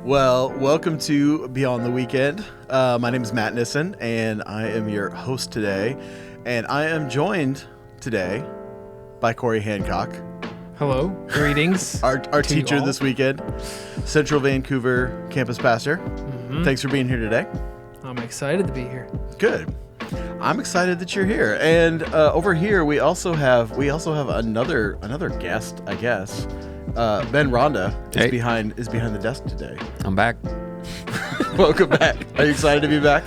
Well, welcome to Beyond the Weekend. My name is Matt Nissen, and I am your host today. And I am joined today by Corey Hancock. Hello, greetings. our teacher this weekend, Central Vancouver campus pastor. Mm-hmm. Thanks for being here today. I'm excited to be here. Good. I'm excited that you're here. And over here we also have another guest, I guess. Ben Ronda is behind the desk today. I'm back. Welcome back. Are you excited to be back?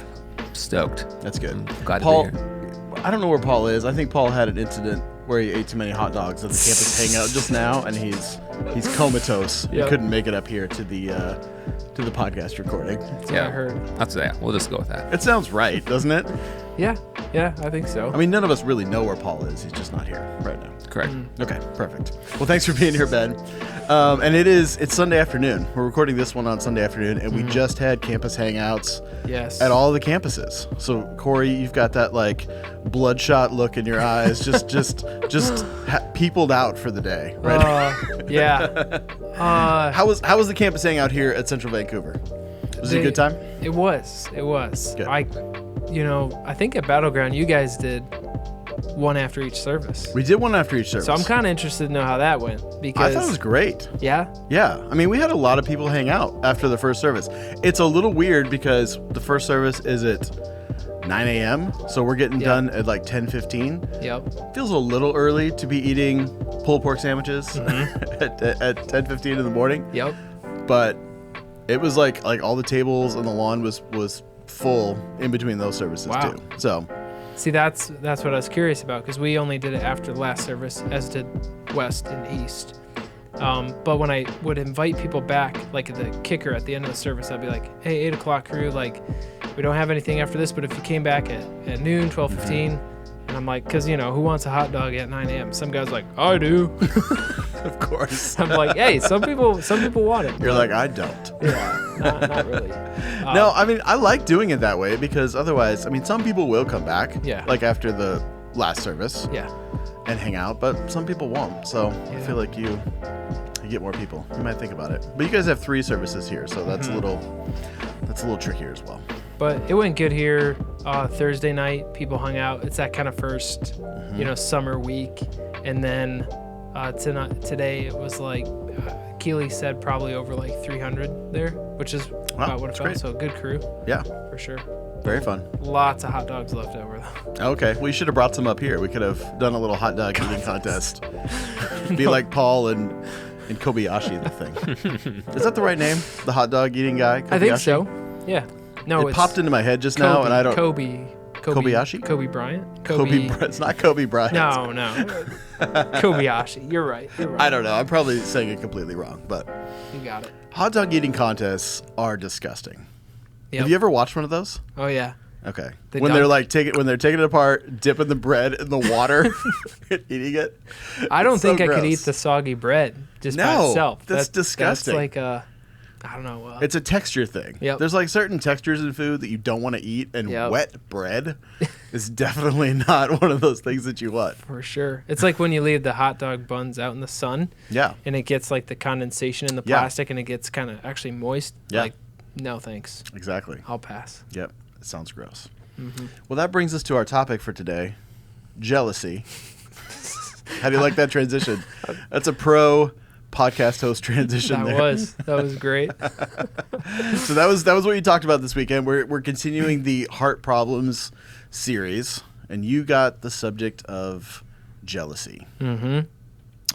Stoked. That's good. Glad Paul, to be here. I don't know where Paul is. I think Paul had an incident where he ate too many hot dogs at the campus hangout just now, and he's comatose. Yep. He couldn't make it up here to the podcast recording. That's what I heard. That's We'll just go with that. It sounds right, doesn't it? Yeah, I think so. I mean, none of us really know where Paul is. He's just not here right now. Correct. Okay, perfect. Well, thanks for being here, Ben. And it's Sunday afternoon. We're recording this one on Sunday afternoon, and we just had campus hangouts at all the campuses. So, Corey, you've got that like bloodshot look in your eyes, just peopled out for the day, right? Yeah. How was the campus hangout here at Central Vancouver? Was it a good time? It was. Good. I think at Battleground you guys did one after each service. We did one after each service. So I'm kind of interested to know how that went because I thought it was great. Yeah? Yeah. I mean, we had a lot of people hang out after the first service. It's a little weird because the first service is at 9 a.m. So we're getting done at like 10:15. Yep. Feels a little early to be eating pulled pork sandwiches at 10:15 in the morning. Yep. But it was like all the tables and the lawn was full in between those services too. So see, that's what I was curious about because we only did it after the last service, as did West and East. But when I would invite people back, like the kicker at the end of the service, I'd be like, "Hey, 8 o'clock crew, like we don't have anything after this, but if you came back at noon, 12:15." And I'm like, because, who wants a hot dog at 9 a.m.? Some guy's like, I do. Of course. I'm like, hey, some people want it. You're like, I don't. Yeah, not really. No, I mean, I like doing it that way because otherwise, I mean, some people will come back. Yeah. Like after the last service. Yeah. And hang out, but some people won't. So I feel like you get more people. You might think about it. But you guys have 3 services here, so that's a little trickier as well. But it went good here. Thursday night, people hung out. It's that kind of first, summer week. And then today it was like, Keely said probably over like 300 there, which is about what it felt. Great. So good crew. Yeah. For sure. Very fun. Lots of hot dogs left over though. Okay. We should have brought some up here. We could have done a little hot dog eating contest. Be like Paul and Kobayashi, the thing. Is that the right name? The hot dog eating guy? Kobayashi? I think so. Yeah. No, it popped into my head just now, and I don't. Kobayashi? Kobe Bryant? It's not Kobe Bryant. No. Kobayashi. You're right. I don't know. I'm probably saying it completely wrong, but you got it. Hot dog eating contests are disgusting. Yep. Have you ever watched one of those? Oh yeah. Okay. When they're taking it apart, dipping the bread in the water, and eating it. I don't think I could eat the soggy bread just by itself. That's disgusting. That's like I don't know. It's a texture thing. Yep. There's like certain textures in food that you don't want to eat, and wet bread is definitely not one of those things that you want. For sure. It's like when you leave the hot dog buns out in the sun. Yeah. And it gets like the condensation in the plastic, and it gets kind of actually moist. Yeah. Like, no thanks. Exactly. I'll pass. Yep. It sounds gross. Mm-hmm. Well, that brings us to our topic for today, jealousy. How do you like that transition? That's a pro podcast host transition. That was great. So that was what you talked about this weekend. We're continuing the heart problems series, and you got the subject of jealousy. Mm-hmm.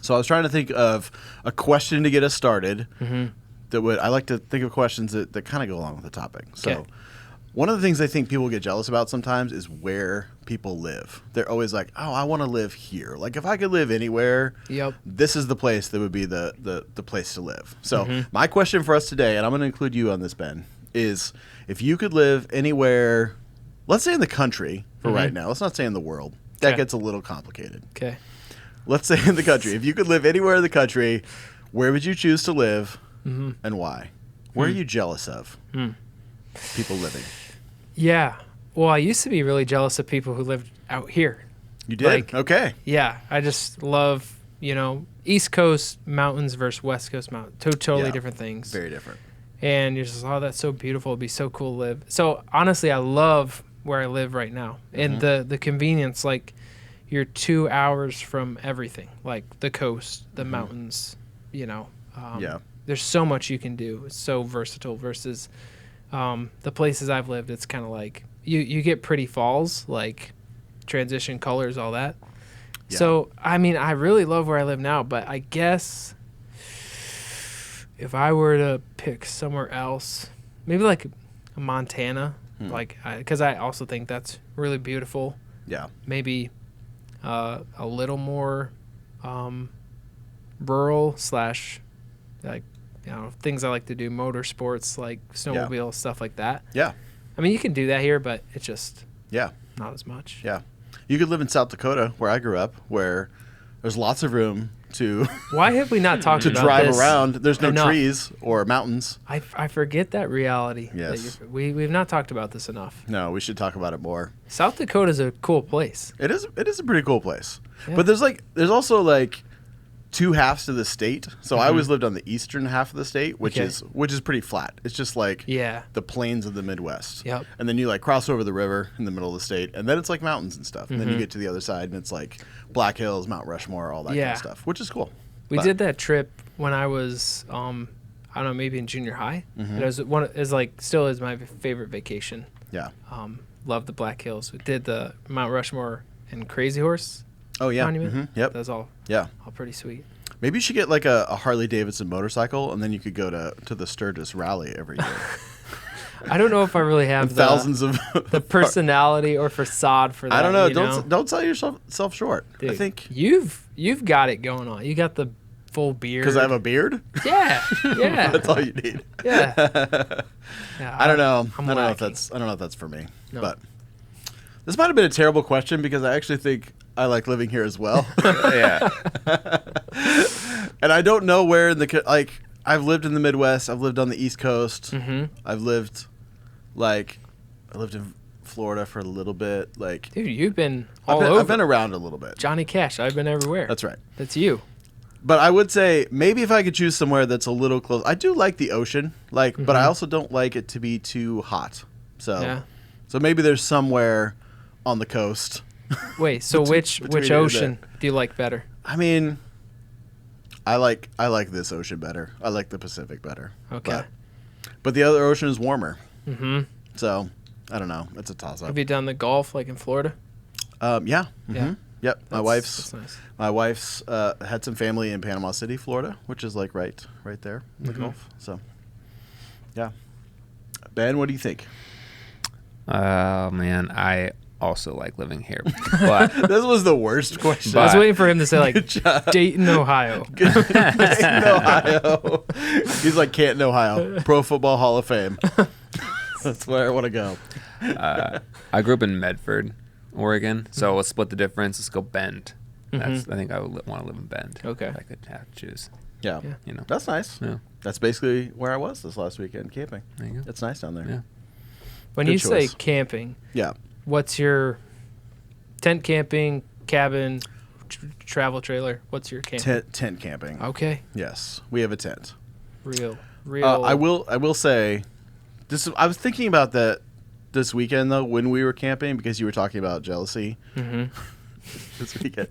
So I was trying to think of a question to get us started. Mm-hmm. I like to think of questions that kind of go along with the topic. So one of the things I think people get jealous about sometimes is where people live. They're always like, oh, I want to live here. Like if I could live anywhere, this is the place that would be the place to live. So my question for us today, and I'm going to include you on this, Ben, is if you could live anywhere, let's say in the country for right now. Let's not say in the world. That gets a little complicated. Okay. Let's say in the country. If you could live anywhere in the country, where would you choose to live and why? Where are you jealous of people living? Yeah. Well, I used to be really jealous of people who lived out here. You did? Okay. Yeah. I just love, East Coast mountains versus West Coast mountains. Totally different things. Very different. And you're just, oh, that's so beautiful. It'd be so cool to live. So honestly, I love where I live right now. And the convenience, like you're 2 hours from everything, like the coast, the mountains, you know. There's so much you can do. It's so versatile versus the places I've lived. It's kind of like you get pretty falls, like transition colors, all that. Yeah. So, I mean, I really love where I live now, but I guess if I were to pick somewhere else, maybe like Montana, like, because I also think that's really beautiful. Yeah. Maybe a little more rural / like, you know, things I like to do, motorsports, like snowmobile, stuff like that. Yeah. I mean, you can do that here, but it's just not as much. Yeah. You could live in South Dakota, where I grew up, where there's lots of room to Why have we not talked about drive this around. There's no enough? trees or mountains. I forget that reality. Yes. We've not talked about this enough. No, we should talk about it more. South Dakota's a cool place. It is a pretty cool place. Yeah. But there's also like two halves to the state. So I always lived on the eastern half of the state, which is pretty flat. It's just like the plains of the Midwest. Yep. And then you like cross over the river in the middle of the state, and then it's like mountains and stuff. And then you get to the other side, and it's like Black Hills, Mount Rushmore, all that kind of stuff, which is cool. We did that trip when I was I don't know, maybe in junior high. It was still is my favorite vacation. Yeah. Love the Black Hills. We did the Mount Rushmore and Crazy Horse. Oh yeah. Monument. Yep. That was all pretty sweet. Maybe you should get like a Harley Davidson motorcycle, and then you could go to the Sturgis Rally every year. I don't know if I really have thousands of the personality or facade for that. I don't know. Don't sell yourself short. Dude, I think you've got it going on. You got the full beard. Because I have a beard? Yeah. That's all you need. Yeah. I don't know. I don't know if that's for me. No. But this might have been a terrible question because I actually think I like living here as well. Yeah. And I don't know where in the I've lived in the Midwest. I've lived on the East Coast. Mm-hmm. I lived in Florida for a little bit. Like, dude, you've been over. I've been around a little bit. Johnny Cash. I've been everywhere. That's right. That's you. But I would say maybe if I could choose somewhere that's a little close. I do like the ocean, but I also don't like it to be too hot. So maybe there's somewhere on the coast. Wait, so which ocean do you like better? I mean, I like this ocean better. I like the Pacific better. Okay. But the other ocean is warmer. Mm-hmm. So I don't know. It's a toss-up. Have you done the Gulf like in Florida? Yeah. Mm-hmm. Yeah. Yep. That's nice. My wife's had some family in Panama City, Florida, which is like right there in the Gulf. So, yeah. Ben, what do you think? Oh man, I also like living here. But this was the worst question. I was waiting for him to say like Dayton, Ohio. Dayton, Ohio. He's like Canton, Ohio. Pro Football Hall of Fame. That's where I want to go. I grew up in Medford, Oregon. So let's split the difference. Let's go Bend. I think I would want to live in Bend. Okay. If I could have to choose. Yeah. You know. That's nice. Yeah. That's basically where I was this last weekend, camping. There you go. It's nice down there. Yeah. When Good you choice. say camping, what's your tent camping, cabin, travel trailer? What's your camping? Tent camping. Okay. Yes, we have a tent. Real. I will say, this. I was thinking about that this weekend though when we were camping because you were talking about jealousy. Mm-hmm. This weekend,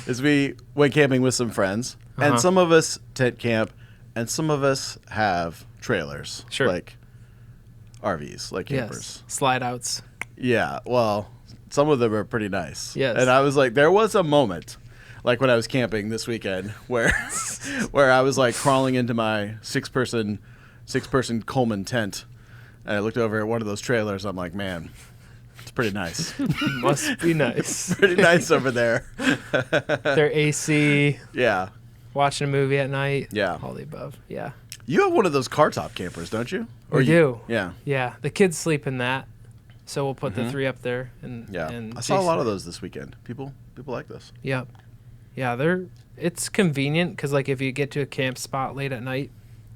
as we went camping with some friends, and some of us tent camp, and some of us have trailers, like RVs, like campers, slide outs. Yeah, well, some of them are pretty nice. Yes, and I was like, there was a moment, like when I was camping this weekend, where I was like crawling into my six person Coleman tent, and I looked over at one of those trailers. I'm like, man, it's pretty nice. Must be nice. Pretty nice over there. Their AC. Yeah. Watching a movie at night. Yeah. All the above. Yeah. You have one of those car top campers, don't you? We do. Yeah. Yeah. The kids sleep in that, so we'll put the three up there. And I saw a lot of those this weekend. People like this. Yep. Yeah, it's convenient because like if you get to a camp spot late at night,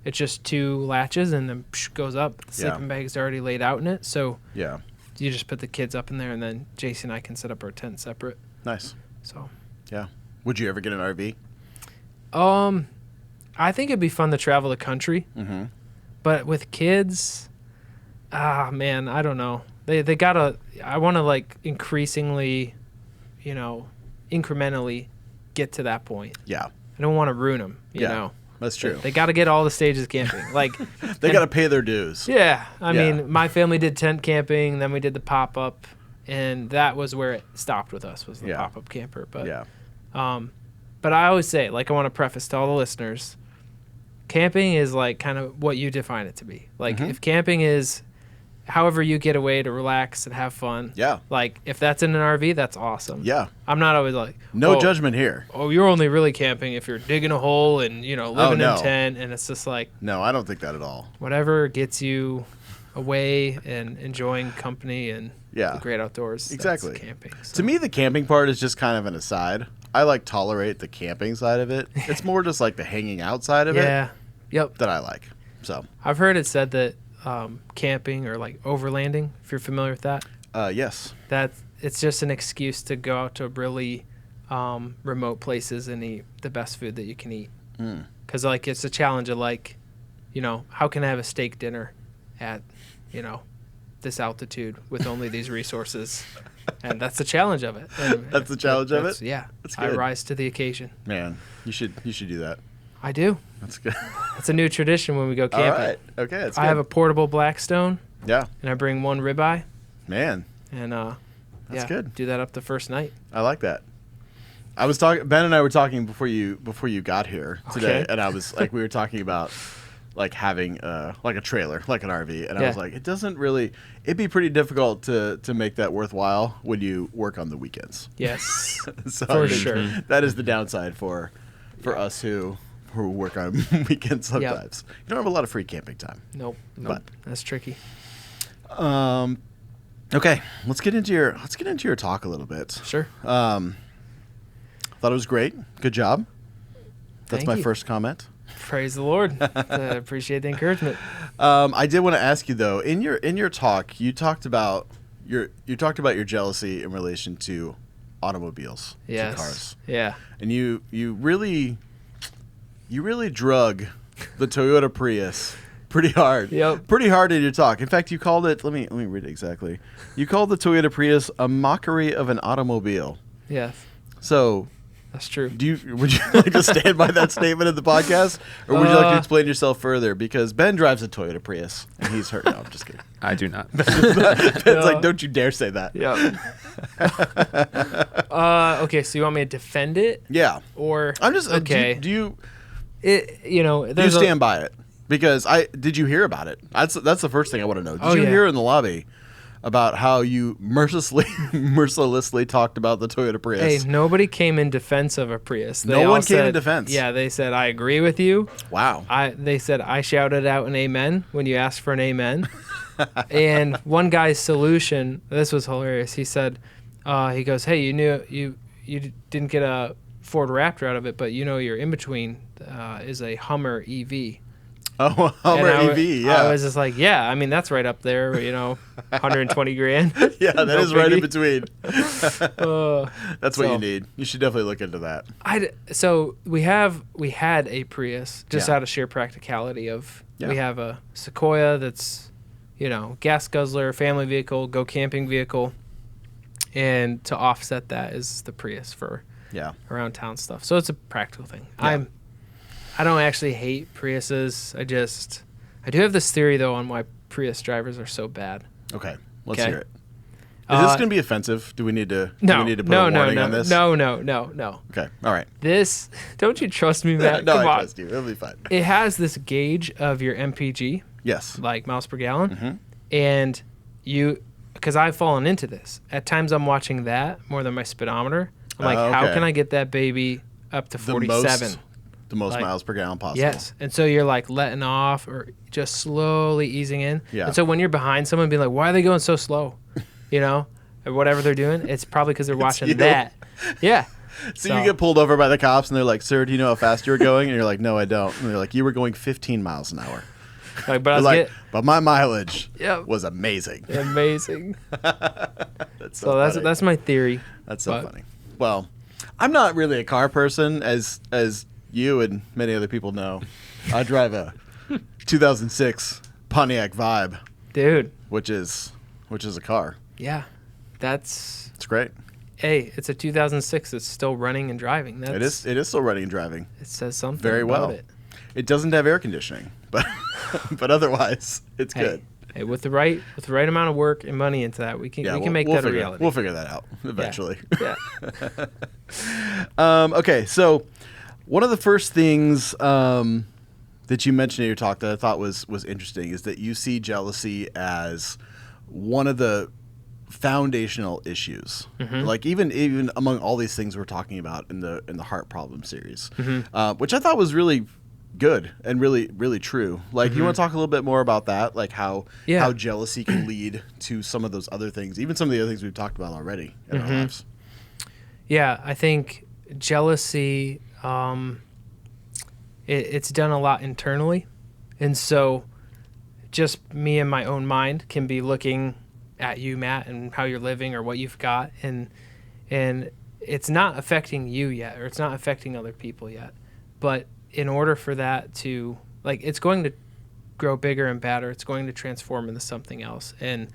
it's just two latches and then goes up. The sleeping bag's already laid out in it, so you just put the kids up in there, and then JC and I can set up our tent separate. Nice. So. Yeah. Would you ever get an RV? I think it'd be fun to travel the country, But with kids, man, I don't know. They gotta. I want to like increasingly, incrementally get to that point. Yeah. I don't want to ruin them. You know. That's true. They got to get all the stages of camping. Like they got to pay their dues. Yeah. I mean, my family did tent camping, then we did the pop up, and that was where it stopped with us. Was the pop up camper. But but I always say, like, I want to preface to all the listeners, camping is like kind of what you define it to be. Like if camping is however you get away to relax and have fun. Yeah. Like if that's in an RV, that's awesome. Yeah. I'm not always like no judgment here. Oh, you're only really camping if you're digging a hole and living in a tent, and it's just like no, I don't think that at all. Whatever gets you away and enjoying company and the great outdoors. Exactly. That's camping. So. To me, the camping part is just kind of an aside. I like tolerate the camping side of it. It's more just like the hanging out side of it. Yeah. Yep. That I like. So I've heard it said that camping or like overlanding, if you're familiar with that. Yes. That it's just an excuse to go out to really remote places and eat the best food that you can eat. Because like it's a challenge of like, how can I have a steak dinner at, this altitude with only these resources? And that's the challenge of it. And that's the challenge of it? Yeah. That's good. I rise to the occasion. Man, you should do that. I do. That's good. It's a new tradition when we go camping. All right. Okay, that's good. I have a portable Blackstone. Yeah. And I bring one ribeye. Man. And that's good. Do that up the first night. I like that. I was talking. Ben and I were talking before you got here today, and I was like, we were talking about like having like a trailer, like an RV, and I was like, it doesn't really. It'd be pretty difficult to make that worthwhile when you work on the weekends. Yes, so for sure. That is the downside for us who work on weekends sometimes. You don't have a lot of free camping time. Nope. But that's tricky. Okay, let's get into your talk a little bit. Sure. Thought it was great. Good job. That's Thank my you. first comment. Praise the Lord. I appreciate the encouragement. I did want to ask you though. In your talk, you talked about your jealousy in relation to automobiles, to cars. Yeah. And you really drug the Toyota Prius pretty hard. Yep. Pretty hard in your talk. In fact, you called it. Let me read it exactly. You called the Toyota Prius a mockery of an automobile. Yes. So. That's true. Would you like to stand by that statement in the podcast, or would you like to explain yourself further? Because Ben drives a Toyota Prius, and he's hurt. No, I'm just kidding. I do not. Ben's like, don't you dare say that. Yeah. Okay, so you want me to defend it? Yeah. Or I'm just okay. Do you stand by it? Because did you hear about it? That's the first thing I want to know. Did you hear in the lobby about how you mercilessly talked about the Toyota Prius? Hey, nobody came in defense of a Prius. No one came in defense. Yeah, they said, I agree with you. Wow. They said, I shouted out an amen when you asked for an amen. And one guy's solution, this was hilarious. He said, he goes, hey, you didn't get a Ford Raptor out of it, but your in-between is a Hummer EV. Oh, Hummer EV, yeah. I was just like, yeah, I mean, that's right up there, 120 grand. Yeah, that is right in between. That's what you need. You should definitely look into that. So we had a Prius, just out of sheer practicality of, we have a Sequoia that's, gas guzzler, family vehicle, go camping vehicle. And to offset that is the Prius for around town stuff. So it's a practical thing. Yeah. I don't actually hate Priuses. I do have this theory though on why Prius drivers are so bad. Okay, let's hear it. Is this going to be offensive? Do we need to put a warning on this? No. Okay, all right. This, don't you trust me, Matt? No, Come I on. trust you. It'll be fine. It has this gauge of your MPG. Yes. Like miles per gallon. And because I've fallen into this. At times I'm watching that more than my speedometer. I'm like, how can I get that baby up to 47? The most miles per gallon possible. Yes. And so you're like letting off or just slowly easing in. Yeah. And so when you're behind someone being like, why are they going so slow? Or whatever they're doing, it's probably because they're watching that. Yeah. So you get pulled over by the cops and they're like, sir, do you know how fast you were going? And you're like, no, I don't. And they're like, you were going 15 miles an hour. Like, but my mileage was amazing. Amazing. That's my theory. That's so funny. Well, I'm not really a car person, as you and many other people know. I drive a 2006 Pontiac Vibe, Dude. which is a car. Yeah. It's great. Hey, it's a 2006 that's still running and driving. It is still running and driving. It says something Very about well. it. It doesn't have air conditioning, but but otherwise it's good. Hey, with the right amount of work and money into that, we can make that a reality. We'll figure that out eventually. Yeah. Okay, so one of the first things that you mentioned in your talk that I thought was interesting is that you see jealousy as one of the foundational issues, like even among all these things we're talking about in the heart problem series, which I thought was really good and really true. Like, you want to talk a little bit more about that, like how jealousy can lead to some of those other things, even some of the other things we've talked about already in our lives. Yeah, I think jealousy, it's done a lot internally, and so just me in my own mind can be looking at you, Matt, and how you're living or what you've got, and it's not affecting you yet, or it's not affecting other people yet, but in order for that to, like, it's going to grow bigger and badder, it's going to transform into something else, and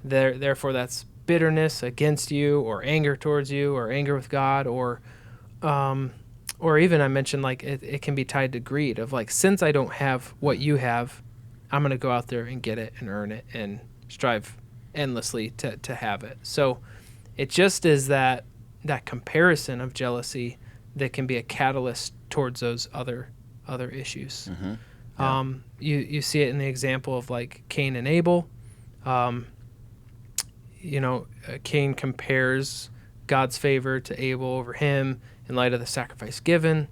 therefore that's bitterness against you, or anger towards you, or anger with God, or even I mentioned, like, it can be tied to greed of, like, since I don't have what you have, I'm going to go out there and get it and earn it and strive endlessly to have it. So it just is that comparison of jealousy that can be a catalyst towards those other issues. You see it in the example of, like, Cain and Abel. Cain compares God's favor to Abel over him in light of the sacrifice given.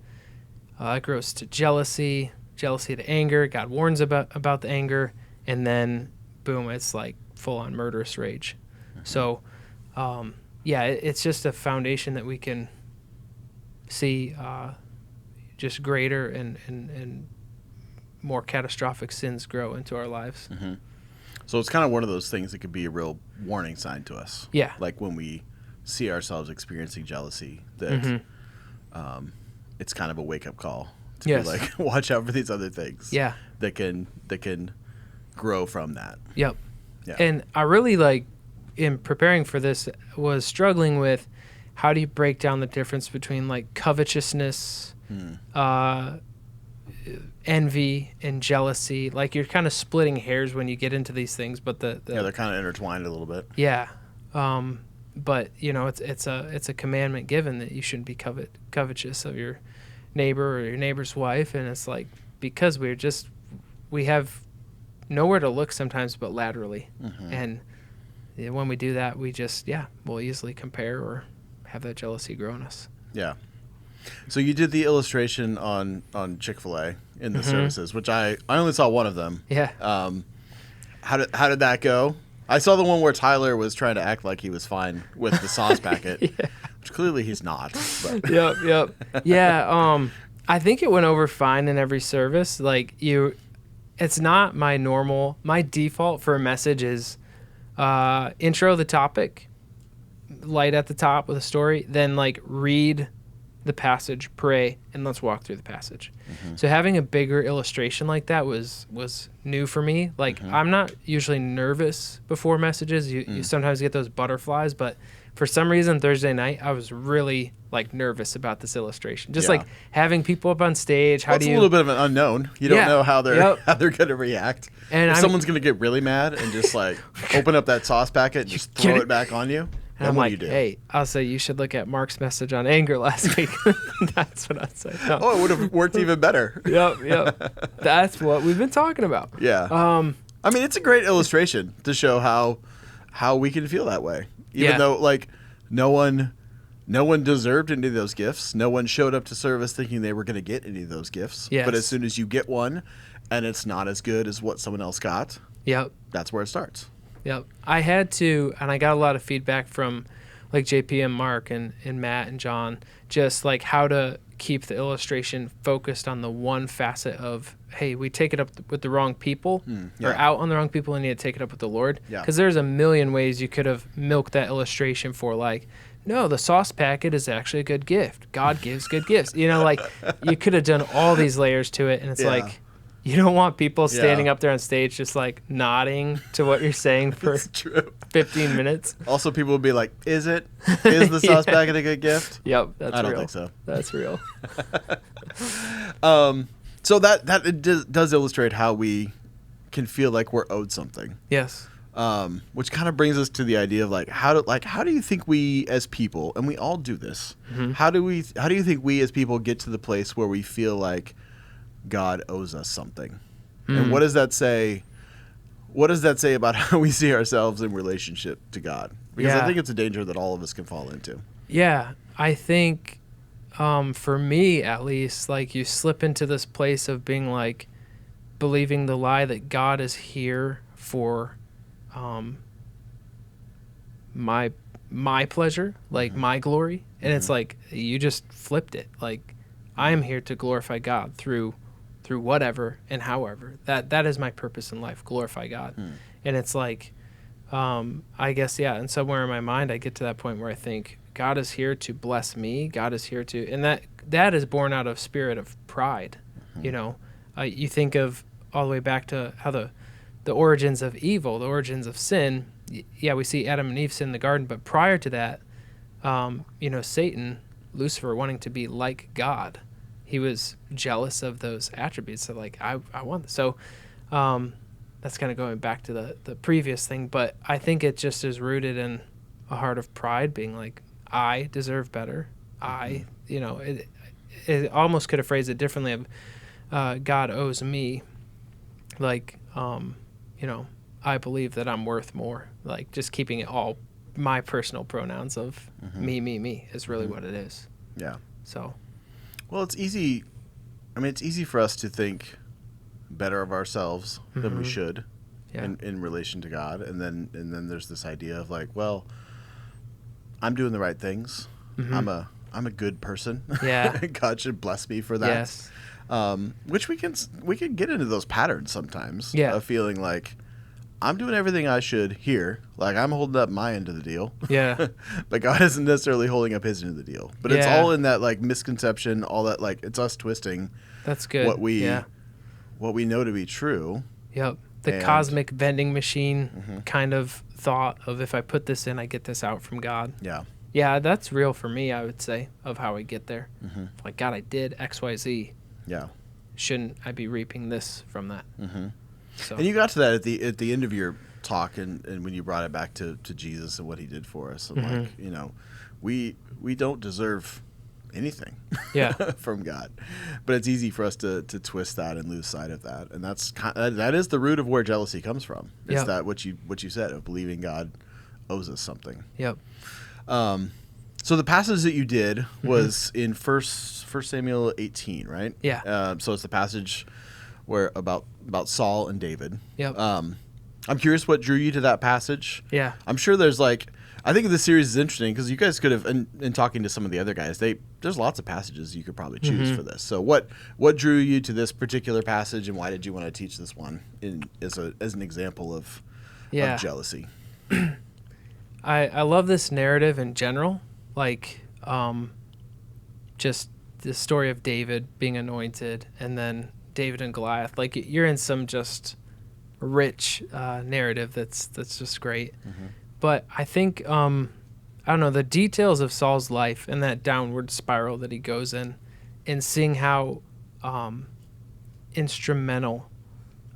It grows to jealousy to anger. God warns about the anger, and then boom, it's like full-on murderous rage. So it's just a foundation that we can see just greater and more catastrophic sins grow into our lives. So it's kind of one of those things that could be a real warning sign to us. Yeah. Like when we see ourselves experiencing jealousy, that it's kind of a wake-up call to be like, watch out for these other things. Yeah. That can grow from that. Yep. Yeah. And I really, like, in preparing for this, was struggling with how do you break down the difference between, like, covetousness, envy, and jealousy. Like, you're kind of splitting hairs when you get into these things, but they're kind of intertwined a little bit. Yeah. But it's a commandment given that you shouldn't be covetous of your neighbor or your neighbor's wife, and it's like, because we have nowhere to look sometimes but laterally, and when we do that, we just we'll easily compare or have that jealousy grow in us. Yeah. So you did the illustration on Chick-fil-A in the services, which I only saw one of them. Yeah. How did that go? I saw the one where Tyler was trying to act like he was fine with the sauce packet, which clearly he's not. But. Yep. Yeah. I think it went over fine in every service. Like, it's not my default for a message is intro the topic, light at the top with a story, then, like, read the passage, pray, and let's walk through the passage. So having a bigger illustration like that was new for me. Like, I'm not usually nervous before messages. You sometimes get those butterflies, but for some reason Thursday night I was really, like, nervous about this illustration. Just like having people up on stage. It's a little bit of an unknown. You don't know how they're going to react. And if someone's going to get really mad and just, like, open up that sauce packet and just throw it back on you. And I'm like, hey, I'll say you should look at Mark's message on anger last week. That's what I'd say. No. Oh, it would have worked even better. Yep. That's what we've been talking about. Yeah. I mean, it's a great illustration to show how we can feel that way. Even though, like, no one deserved any of those gifts. No one showed up to service thinking they were going to get any of those gifts. Yes. But as soon as you get one and it's not as good as what someone else got, that's where it starts. Yep. I had to, and I got a lot of feedback from, like, JP and Mark and Matt and John, just, like, how to keep the illustration focused on the one facet of, hey, we take it up with the wrong people, or out on the wrong people, and need to take it up with the Lord. Because there's a million ways you could have milked that illustration for, like, no, the sauce packet is actually a good gift. God gives good gifts. Like, you could have done all these layers to it, and it's like, You don't want people standing up there on stage just like nodding to what you're saying for 15 minutes. Also, people will be like, is the sauce packet a good gift? Yep, that's real. I don't think so. That's real. So that it does illustrate how we can feel like we're owed something. Yes. Which kind of brings us to the idea of how do you think we as people, and we all do this, how do you think we as people get to the place where we feel like God owes us something? And what does that say? What does that say about how we see ourselves in relationship to God? Because I think it's a danger that all of us can fall into. Yeah, I think for me at least, like you slip into this place of being like believing the lie that God is here for my pleasure, like my glory, and it's like you just flipped it. Like I am here to glorify God through whatever and however. That is my purpose in life, glorify God. And it's like I guess and somewhere in my mind I get to that point where I think God is here to bless me. God is here to, and that is born out of spirit of pride. You know, you think of all the way back to how the origins of evil, the origins of sin. We see Adam and Eve sin in the garden, but prior to that, Satan, Lucifer, wanting to be like God, he was jealous of those attributes. So like, I want this. So that's kind of going back to the previous thing, but I think it just is rooted in a heart of pride, being like, I deserve better. It almost could have phrased it differently of God owes me, like, I believe that I'm worth more. Like just keeping it all my personal pronouns of me is really what it is. Yeah. So. Well, it's easy. I mean, it's easy for us to think better of ourselves than we should in relation to God. And then there's this idea of like, well, I'm doing the right things. I'm a good person. Yeah. God should bless me for that. Yes. Which we can get into those patterns sometimes of feeling like I'm doing everything I should here, like I'm holding up my end of the deal. Yeah. But God isn't necessarily holding up his end of the deal. But it's all in that like misconception, all that like it's us twisting. That's good. What we know to be true. Yep. The cosmic vending machine kind of thought of if I put this in, I get this out from God. Yeah. Yeah, that's real for me, I would say, of how I get there. Like, God, I did X, Y, Z. Yeah. Shouldn't I be reaping this from that? So. And you got to that at the end of your talk, and when you brought it back to Jesus and what he did for us, and like, we don't deserve anything from God, but it's easy for us to twist that and lose sight of that, and that is the root of where jealousy comes from. It's that what you said of believing God owes us something. Yep. So the passage that you did was in First Samuel 18, right? Yeah. So it's the passage where about Saul and David. Yep. I'm curious what drew you to that passage. Yeah. I'm sure there's like, I think the series is interesting because you guys could have, in talking to some of the other guys, there's lots of passages you could probably choose for this. So what drew you to this particular passage, and why did you want to teach this one as an example of jealousy? I love this narrative in general, like just the story of David being anointed, and then David and Goliath. Like you're in some just rich narrative that's just great. But I think I don't know, the details of Saul's life and that downward spiral that he goes in, and seeing how instrumental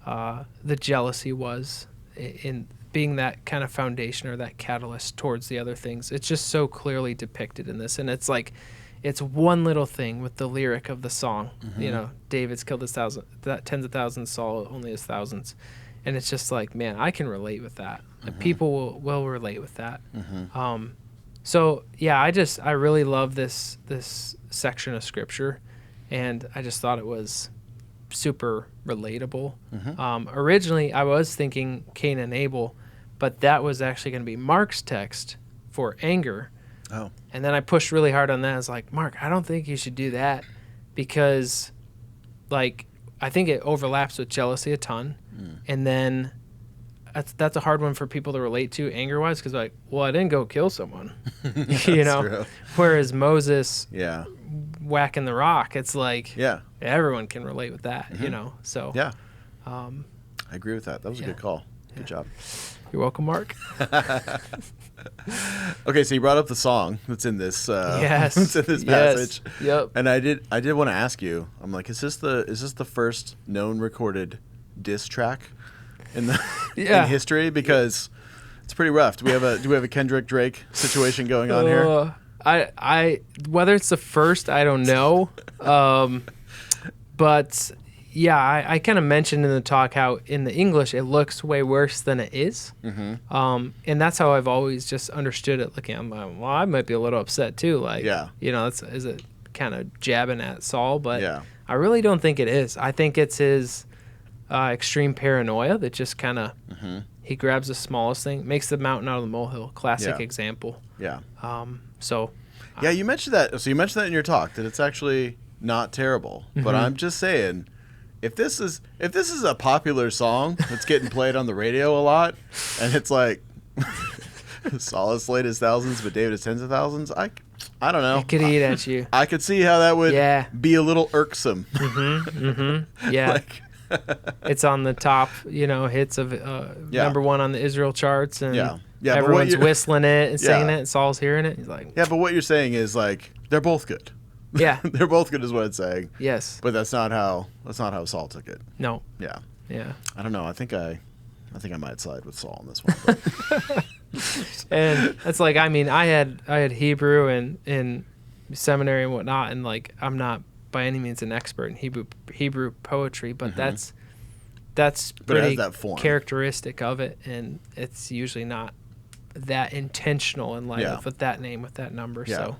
the jealousy was in being that kind of foundation or that catalyst towards the other things. It's just so clearly depicted in this. And it's like, it's one little thing with the lyric of the song. David's killed tens of thousands, Saul only his thousands. And it's just like, man, I can relate with that. People will relate with that. So yeah, I really love this section of scripture, and I just thought it was super relatable. Originally, I was thinking Cain and Abel, but that was actually going to be Mark's text for anger. Oh. And then I pushed really hard on that. I was like, Mark, I don't think you should do that because, like, I think it overlaps with jealousy a ton. And then that's a hard one for people to relate to anger-wise because, like, well, I didn't go kill someone. True. Whereas Moses whacking the rock. It's like Yeah. everyone can relate with that, Mm-hmm. you know. So Yeah. I agree with that. That was a yeah. good call. Yeah. Good job. You're welcome, Mark. Okay, so you brought up the song that's in this Yes. that's in this Yes. passage. Yep. And I did want to ask you. I'm like, is this the first known recorded diss track in the Yeah. in history? Because it's pretty rough. Do we have a Kendrick Drake situation going on here? I whether it's the first, I don't know. But yeah, I kind of mentioned in the talk how in the English it looks way worse than it is. Mm-hmm. And that's how I've always just understood it. Looking, I'm like, well, I might be a little upset too. Like, Yeah. you know, is it kind of jabbing at Saul? But Yeah. I really don't think it is. I think it's his extreme paranoia that just kind of he grabs the smallest thing, makes the mountain out of the molehill. Classic Yeah. example. Yeah. So Yeah, you mentioned that. So you mentioned that in your talk that it's actually not terrible. But I'm just saying, if this is a popular song that's getting played on the radio a lot, and it's like Saul has slayed his thousands, but David has tens of thousands, I don't know. it could eat at you. I could see how that would Yeah. be a little irksome. Yeah. Like, It's on the top, you know, hits of Yeah. number one on the Israel charts, and Yeah. Yeah, but what everyone's you're- whistling it and singing Yeah. it, and Saul's hearing it. He's like, yeah, but what you're saying is like they're both good. yeah, They're both good is what it's saying. yes, But that's not how Saul took it. no, Yeah. yeah. I don't know. I think I might slide with Saul on this one. But And it's like, I mean, I had Hebrew in seminary and whatnot, and like I'm not by any means an expert in Hebrew poetry, but that's But it has pretty that form. characteristic of it, and it's usually not that intentional in light Yeah. of with that name, with that number. Yeah.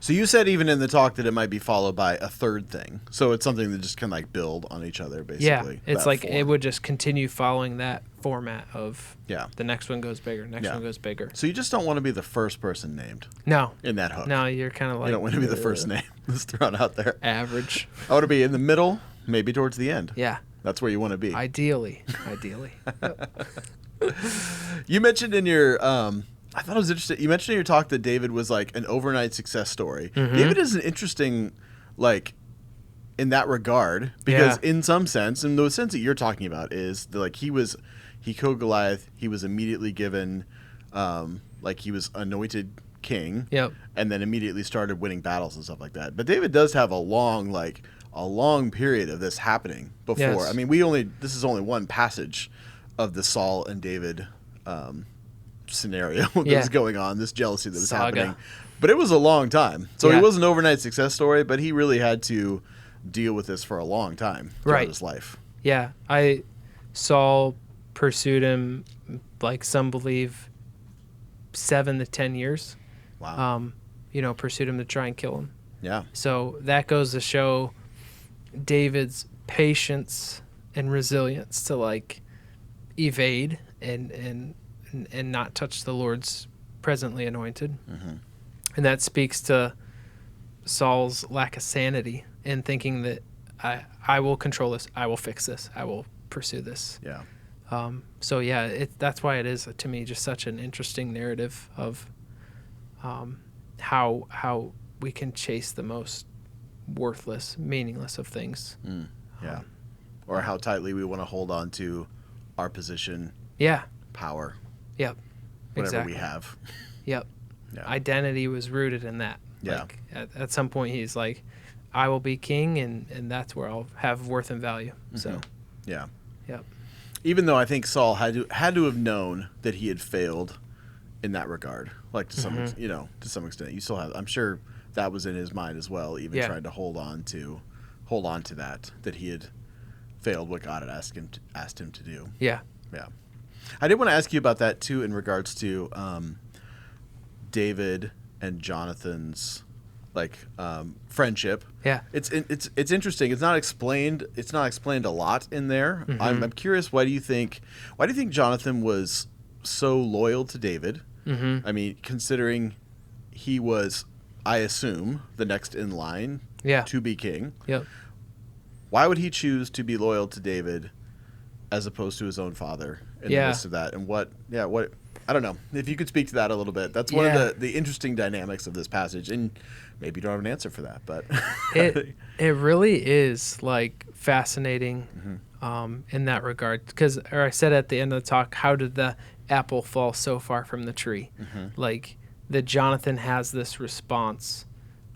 So you said even in the talk that it might be followed by a third thing. So it's something that just can like build on each other, basically. Yeah, it's that like form. it would just continue following that format of Yeah. the next one goes bigger, next Yeah. one goes bigger. So you just don't want to be the first person named No, in that hook. no, you're kind of like You don't want to be the first name that's thrown out there. average. I want to be in the middle, maybe towards the end. Yeah, That's where you want to be. ideally. Yep. You mentioned in your I thought it was interesting. You mentioned in your talk that David was like an overnight success story. Mm-hmm. David is an interesting, like, in that regard, because Yeah. in some sense, and the sense that you're talking about is that, like, he killed Goliath. He was immediately given, like, he was anointed king. Yep. And then immediately started winning battles and stuff like that. But David does have a long period of this happening before. Yes. I mean, this is only one passage of the Saul and David scenario that Yeah. was going on, this jealousy that was Saga. happening. But it was a long time. So Yeah. he was an overnight success story, but he really had to deal with this for a long time throughout Right. his life. Yeah, Saul pursued him, like some believe, 7 to 10 years. Wow. Pursued him to try and kill him. Yeah. So that goes to show David's patience and resilience to like evade and not touch the Lord's presently anointed. Mm-hmm. And that speaks to Saul's lack of sanity in thinking that I will control this, I will fix this, I will pursue this. Yeah. So yeah, that's why it is to me just such an interesting narrative of how we can chase the most worthless, meaningless of things. Yeah. Or how tightly we want to hold on to our position, Yeah. power, Yep. whatever Exactly. we have. Yep. Yeah. Identity was rooted in that. Yeah. Like at some point he's like, I will be king, and that's where I'll have worth and value. So, Yeah. yep. Even though I think Saul had to have known that he had failed in that regard, like to some to some extent, you still have. I'm sure that was in his mind as well. Even Yeah. trying to hold on to that he had failed what God had asked him to do. Yeah. Yeah, I did want to ask you about that too in regards to David and Jonathan's friendship. Yeah. It's interesting. It's not explained. It's not explained a lot in there. I'm curious. Why do you think Jonathan was so loyal to David? Mm-hmm. I mean, considering he was, I assume, the next in line Yeah. to be king. Yep. Why would he choose to be loyal to David as opposed to his own father in the Yeah. midst of that? And what I don't know if you could speak to that a little bit. That's one of the interesting dynamics of this passage, and maybe you don't have an answer for that, but it really is like fascinating in that regard. Because, or I said at the end of the talk, how did the apple fall so far from the tree? Like that Jonathan has this response,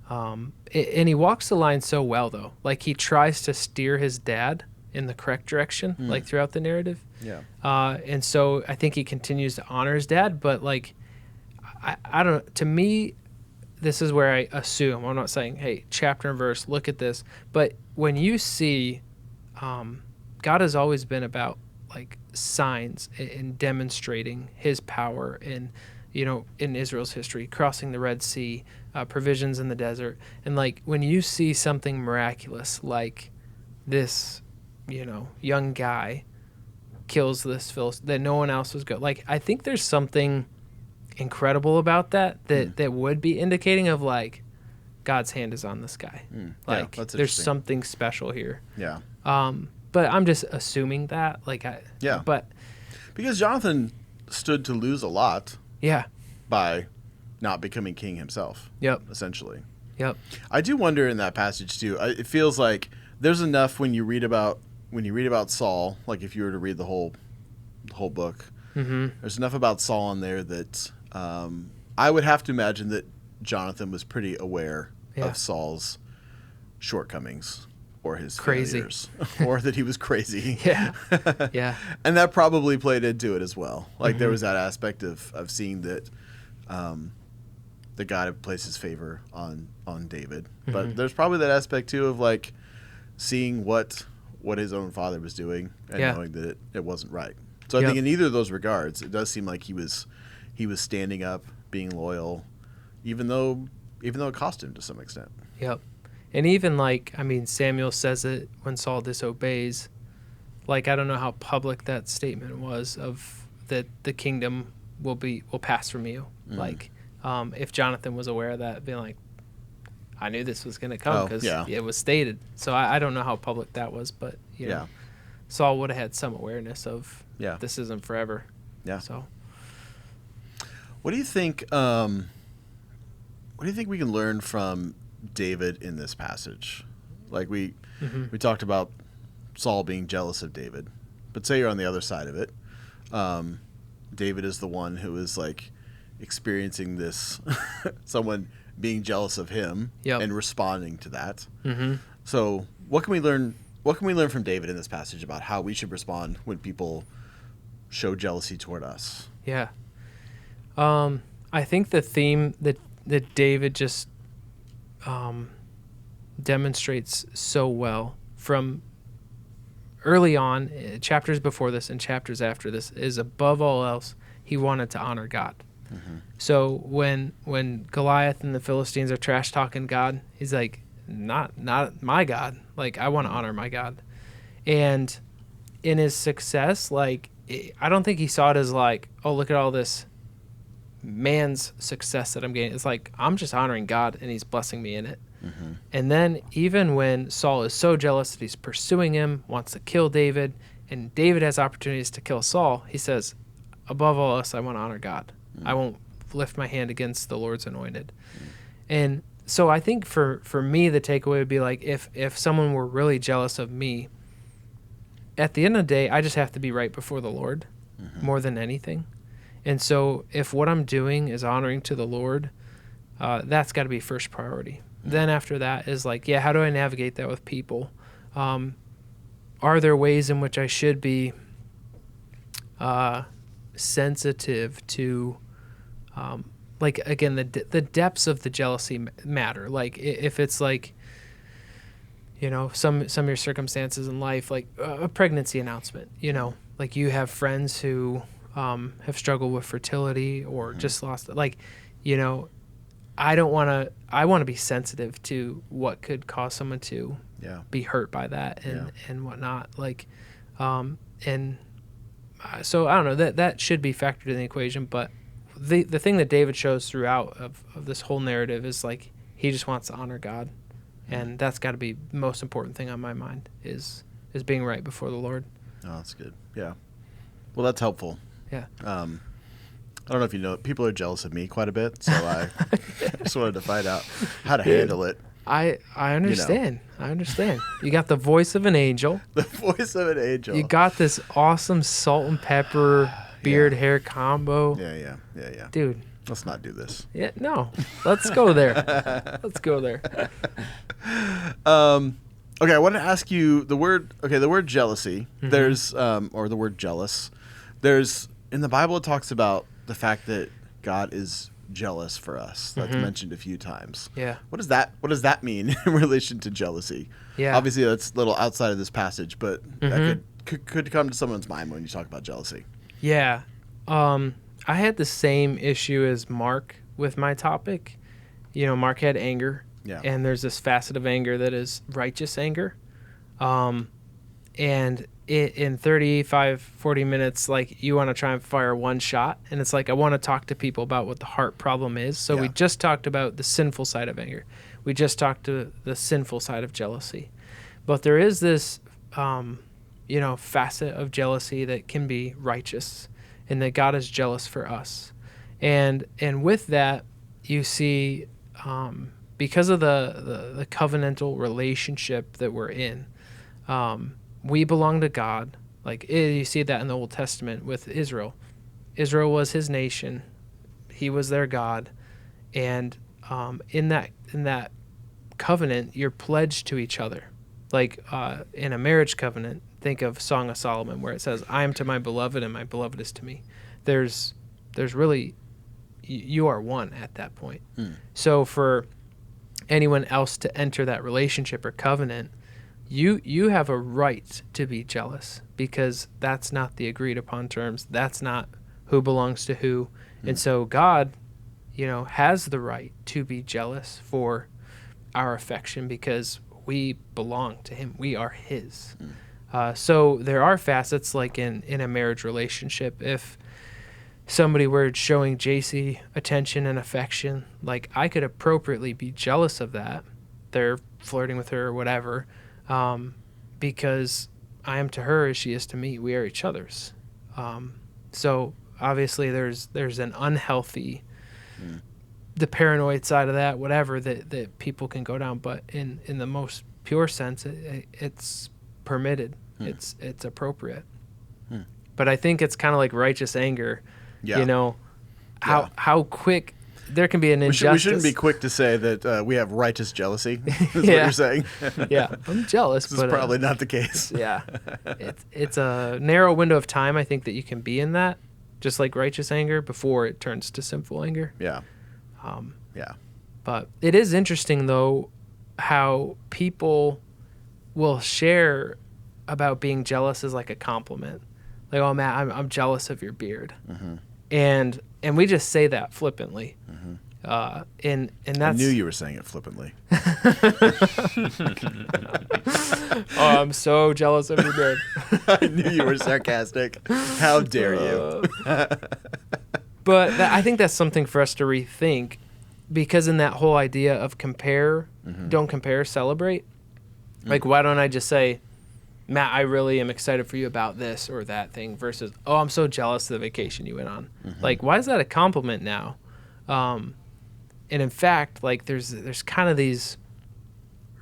and he walks the line so well though. Like he tries to steer his dad in the correct direction, like throughout the narrative. Yeah. And so I think he continues to honor his dad, but like, I don't, to me, this is where I assume, I'm not saying, hey, chapter and verse, look at this. But when you see, God has always been about like signs and demonstrating his power in, you know, in Israel's history, crossing the Red Sea, provisions in the desert. And like, when you see something miraculous, like this, you know, young guy kills this Philistine that no one else was good. Like, I think there's something incredible about that would be indicating of like God's hand is on this guy. Like there's something special here. Yeah. But I'm just assuming that but because Jonathan stood to lose a lot yeah, by not becoming king himself. Yep. Essentially. Yep. I do wonder in that passage too. It feels like there's enough when you read about Saul, like if you were to read the whole book, there's enough about Saul in there that I would have to imagine that Jonathan was pretty aware of Saul's shortcomings or his failures, or that he was crazy. Yeah. Yeah. And that probably played into it as well. Like there was that aspect of seeing that the God had placed his favor on David. But there's probably that aspect too of like seeing what his own father was doing and knowing that it wasn't right. So I think in either of those regards, it does seem like he was standing up, being loyal, even though it cost him to some extent. Yep. And even like, I mean, Samuel says it when Saul disobeys. Like, I don't know how public that statement was of that the kingdom will pass from you. Like, if Jonathan was aware of that, being like, I knew this was going to come because it was stated. So I don't know how public that was, but you know, Saul would have had some awareness of this isn't forever. Yeah. So, what do you think? What do you think we can learn from David in this passage? Like we talked about Saul being jealous of David, but say you're on the other side of it. David is the one who is like experiencing this, someone being jealous of him and responding to that. So what can we learn? What can we learn from David in this passage about how we should respond when people show jealousy toward us? Yeah. I think the theme that David just demonstrates so well from early on, chapters before this and chapters after this, is above all else, he wanted to honor God. So when Goliath and the Philistines are trash talking God, he's like, not my God. Like, I want to honor my God. And in his success, like, I don't think he saw it as like, oh, look at all this man's success that I'm getting. It's like, I'm just honoring God and he's blessing me in it. And then even when Saul is so jealous that he's pursuing him, wants to kill David, and David has opportunities to kill Saul, he says, above all else, I want to honor God. I won't lift my hand against the Lord's anointed. And so I think for me, the takeaway would be like, if someone were really jealous of me, at the end of the day, I just have to be right before the Lord more than anything. And so if what I'm doing is honoring to the Lord, that's got to be first priority. Then after that is like, how do I navigate that with people? Are there ways in which I should be sensitive to, like, again, the depths of the jealousy matter. Like, if it's like, you know, some of your circumstances in life, like a pregnancy announcement, you know, like you have friends who have struggled with fertility or just lost, like, you know, I want to be sensitive to what could cause someone to be hurt by that and whatnot. Like, and so I don't know, that should be factored in the equation. But the thing that David shows throughout of this whole narrative is like, he just wants to honor God. And that's got to be the most important thing on my mind is being right before the Lord. Oh, that's good. Yeah. Well, that's helpful. Yeah. I don't know if you know, people are jealous of me quite a bit, so I just wanted to find out how to handle it. I understand. I understand. You got the voice of an angel. The voice of an angel. You got this awesome salt and pepper beard hair combo. Yeah. Dude. Let's not do this. Yeah, no. Let's go there. Let's go there. Okay, I want to ask you the word jealousy. There's or the word jealous. There's in the Bible it talks about the fact that God is jealous for us. That's mentioned a few times. Yeah. What does that mean in relation to jealousy? Yeah. Obviously that's a little outside of this passage, but that could come to someone's mind when you talk about jealousy. Yeah. I had the same issue as Mark with my topic. You know, Mark had anger. Yeah. And there's this facet of anger that is righteous anger. And in 35, 40 minutes, like you want to try and fire one shot. And it's like, I want to talk to people about what the heart problem is. So we just talked about the sinful side of anger. We just talked to the sinful side of jealousy. But there is this, facet of jealousy that can be righteous and that God is jealous for us. And with that, you see, because of the covenantal relationship that we're in, we belong to God. Like you see that in the Old Testament with Israel. Israel was his nation. He was their God. And in that covenant, you're pledged to each other. Like in a marriage covenant, think of Song of Solomon, where it says, I am to my beloved and my beloved is to me. There's really, you are one at that point. So for anyone else to enter that relationship or covenant, you have a right to be jealous because that's not the agreed upon terms. That's not who belongs to who. And so God, has the right to be jealous for our affection because we belong to him. We are his. So there are facets like in a marriage relationship. If somebody were showing JC attention and affection, like I could appropriately be jealous of that. They're flirting with her or whatever, because I am to her as she is to me. We are each other's. So obviously there's an unhealthy, the paranoid side of that, whatever, that people can go down. But in the most pure sense, it's permitted. It's appropriate. But I think it's kind of like righteous anger. Yeah. How quick there can be an injustice. We shouldn't be quick to say that we have righteous jealousy. Is what you're saying. Yeah, I'm jealous. This is probably not the case. Yeah, it's a narrow window of time. I think that you can be in that, just like righteous anger, before it turns to sinful anger. Yeah. But it is interesting though how people will share about being jealous as like a compliment. Like, oh man, I'm jealous of your beard. And we just say that flippantly. And that's, I knew you were saying it flippantly. Oh, I'm so jealous of your beard. I knew you were sarcastic. How dare you? But I think that's something for us to rethink, because in that whole idea of compare, don't compare, celebrate. Like, why don't I just say, Matt, I really am excited for you about this or that thing, versus, oh, I'm so jealous of the vacation you went on. Like, why is that a compliment now? And in fact, like, there's kind of these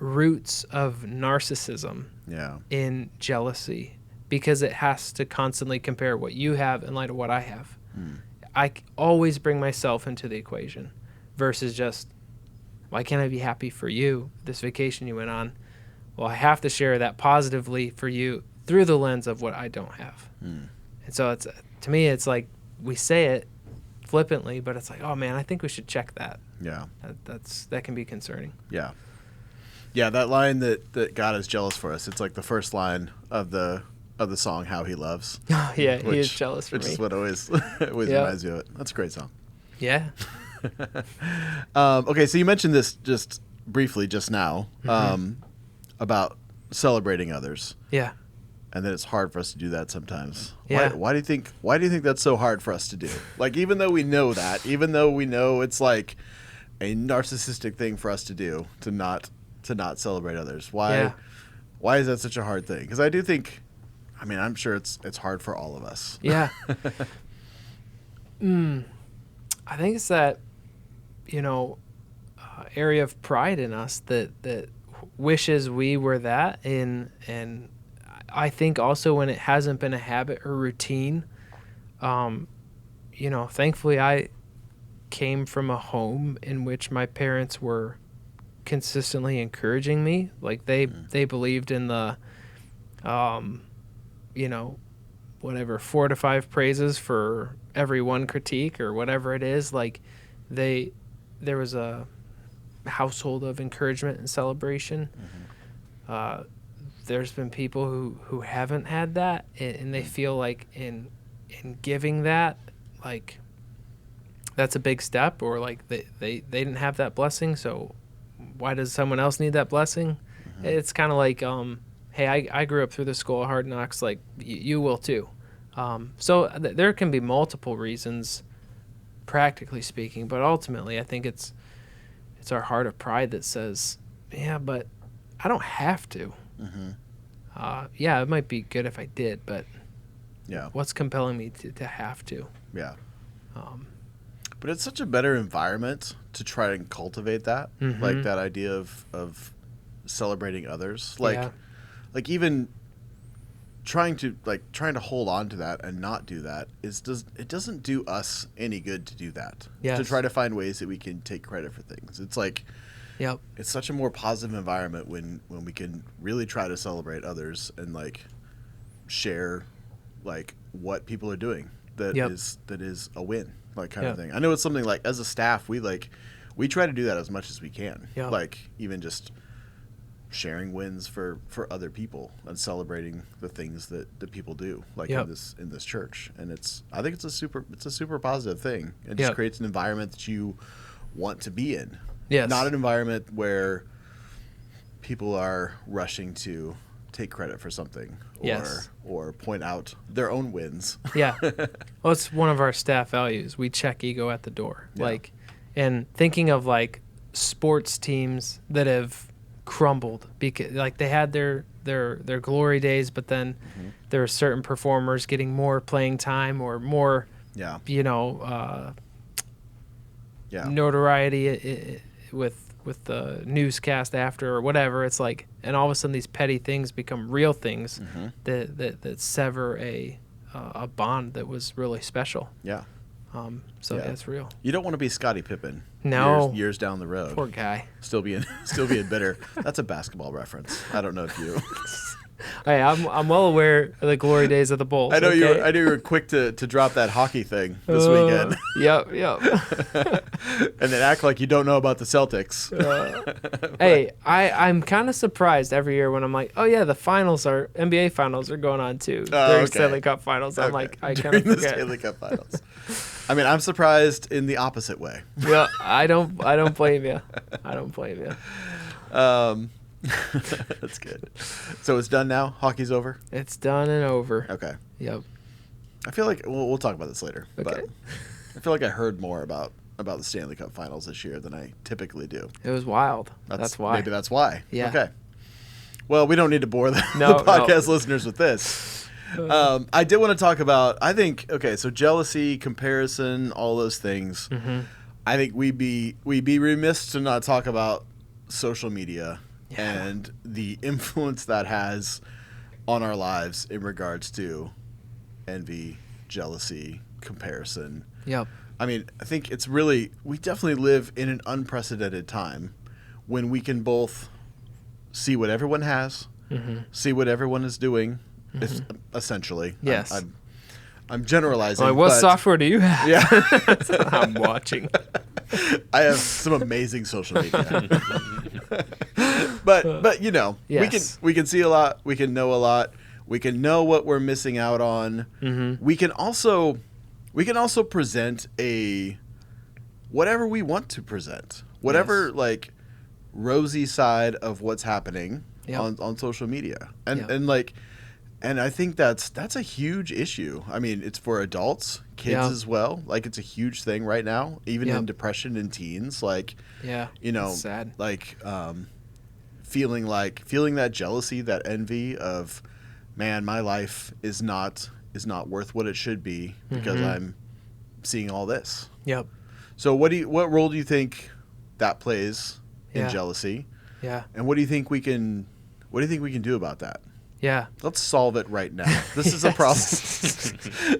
roots of narcissism in jealousy, because it has to constantly compare what you have in light of what I have. I always bring myself into the equation versus just, why can't I be happy for you, this vacation you went on? Well, I have to share that positively for you through the lens of what I don't have. And so it's, to me, it's like we say it flippantly, but it's like, oh man, I think we should check that. Yeah. That can be concerning. Yeah. Yeah, that line that God is jealous for us, it's like the first line of the song, How He Loves. Yeah, he is jealous for me. Which is what always reminds me of it. That's a great song. Yeah. Okay, so you mentioned this just briefly just now, about celebrating others. Yeah. And that it's hard for us to do that sometimes. Yeah. Why do you think that's so hard for us to do? Like, even though we know that, even though we know it's like a narcissistic thing for us to do, to not celebrate others. Why is that such a hard thing? Because I do think, I'm sure it's hard for all of us. Yeah. I think it's that, area of pride in us that wishes we were that, and I think also when it hasn't been a habit or routine, thankfully I came from a home in which my parents were consistently encouraging me. Like they believed in the, whatever 4 to 5 praises for every one critique or whatever it is. Like there was a household of encouragement and celebration. There's been people who haven't had that, and they feel like in giving that, like that's a big step, or like they didn't have that blessing, so why does someone else need that blessing? It's kind of like, hey, I grew up through the school of hard knocks, like you will too. So there can be multiple reasons, practically speaking, but ultimately I think it's our heart of pride that says, yeah, but I don't have to. It might be good if I did, but what's compelling me to have to? Yeah. But it's such a better environment to try and cultivate that, like that idea of celebrating others, like even trying to hold on to that and not do that it doesn't do us any good to do that. To try to find ways that we can take credit for things. It's like, it's such a more positive environment when we can really try to celebrate others and like share like what people are doing that is a win, like kind of thing. I know it's something like as a staff we try to do that as much as we can. Like even just sharing wins for other people and celebrating the things that people do, like in this church. And I think it's a super positive thing. It just creates an environment that you want to be in. Not an environment where people are rushing to take credit for something or point out their own wins. Well, it's one of our staff values. We check ego at the door. Like, and thinking of like sports teams that have crumbled because like they had their glory days, but then there are certain performers getting more playing time or more notoriety with the newscast after or whatever. It's like, and all of a sudden these petty things become real things that sever a bond that was really special. That's real. You don't want to be Scottie Pippen. No. Years down the road. Poor guy. Still being bitter. That's a basketball reference. I don't know if you. Hey, I'm well aware of the glory days of the Bulls. I know you were quick to drop that hockey thing this weekend. And then act like you don't know about the Celtics. Hey, I'm kind of surprised every year when I'm like, oh yeah, the NBA finals are going on too. During Stanley Cup finals. I'm like, I kind of forget. The Stanley Cup finals. I mean, I'm surprised in the opposite way. Yeah, I don't blame you. I don't blame you. That's good. So it's done now? Hockey's over? It's done and over. Okay. Yep. I feel like we'll talk about this later. Okay. But I feel like I heard more about the Stanley Cup finals this year than I typically do. It was wild. That's why. Maybe that's why. Yeah. Okay. Well, we don't need to bore the podcast listeners with this. I did want to talk about, so jealousy, comparison, all those things. I think we'd be remiss to not talk about social media and the influence that has on our lives in regards to envy, jealousy, comparison. Yep. I mean, I think we definitely live in an unprecedented time when we can both see what everyone has, see what everyone is doing, essentially. Yes. I'm generalizing. Like, what software do you have? Yeah. I'm watching. I have some amazing social media. but yes. we can see a lot, we can know a lot, we can know what we're missing out on. We can also present whatever we want to present. Whatever like rosy side of what's happening on social media. And I think that's a huge issue. I mean, it's for adults, kids as well. Like, it's a huge thing right now, even in depression in teens. Like, it's sad. Like, feeling that jealousy, that envy of, man, my life is not worth what it should be because I'm seeing all this. Yep. So what role do you think that plays in Yeah. jealousy? Yeah. And what do you think we can do about that? Yeah. Let's solve it right now. This is a problem.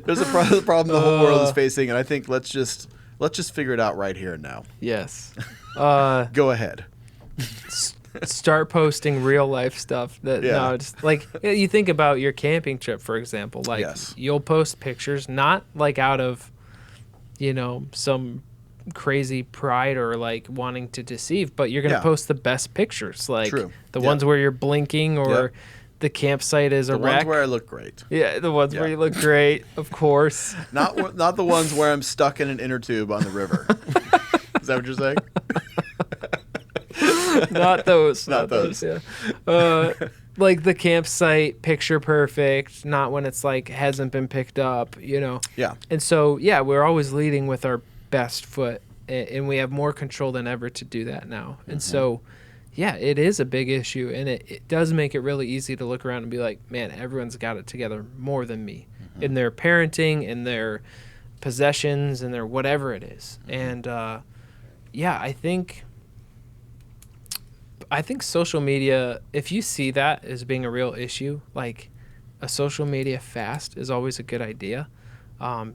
There's a problem the whole world is facing, and I think let's just figure it out right here and now. Yes. Go ahead. Start posting real life stuff. Just like you think about your camping trip, for example. Like Yes. you'll post pictures, not like out of, some crazy pride or like wanting to deceive, but you're gonna post the best pictures, like True. the Yep. ones where you're blinking or Yep. the campsite is a The wreck. ones where I look great. Yeah, the ones where Yeah. you look great, of course. Not the ones where I'm stuck in an inner tube on the river. Is that what you're saying? Not those. Not those. Yeah. Like the campsite, picture perfect. Not when it's like hasn't been picked up. Yeah. And so we're always leading with our best foot, and we have more control than ever to do that now. And so, it is a big issue, and it does make it really easy to look around and be like, man, everyone's got it together more than me in their parenting, in their possessions, in their whatever it is. And I think social media, if you see that as being a real issue, like a social media fast is always a good idea,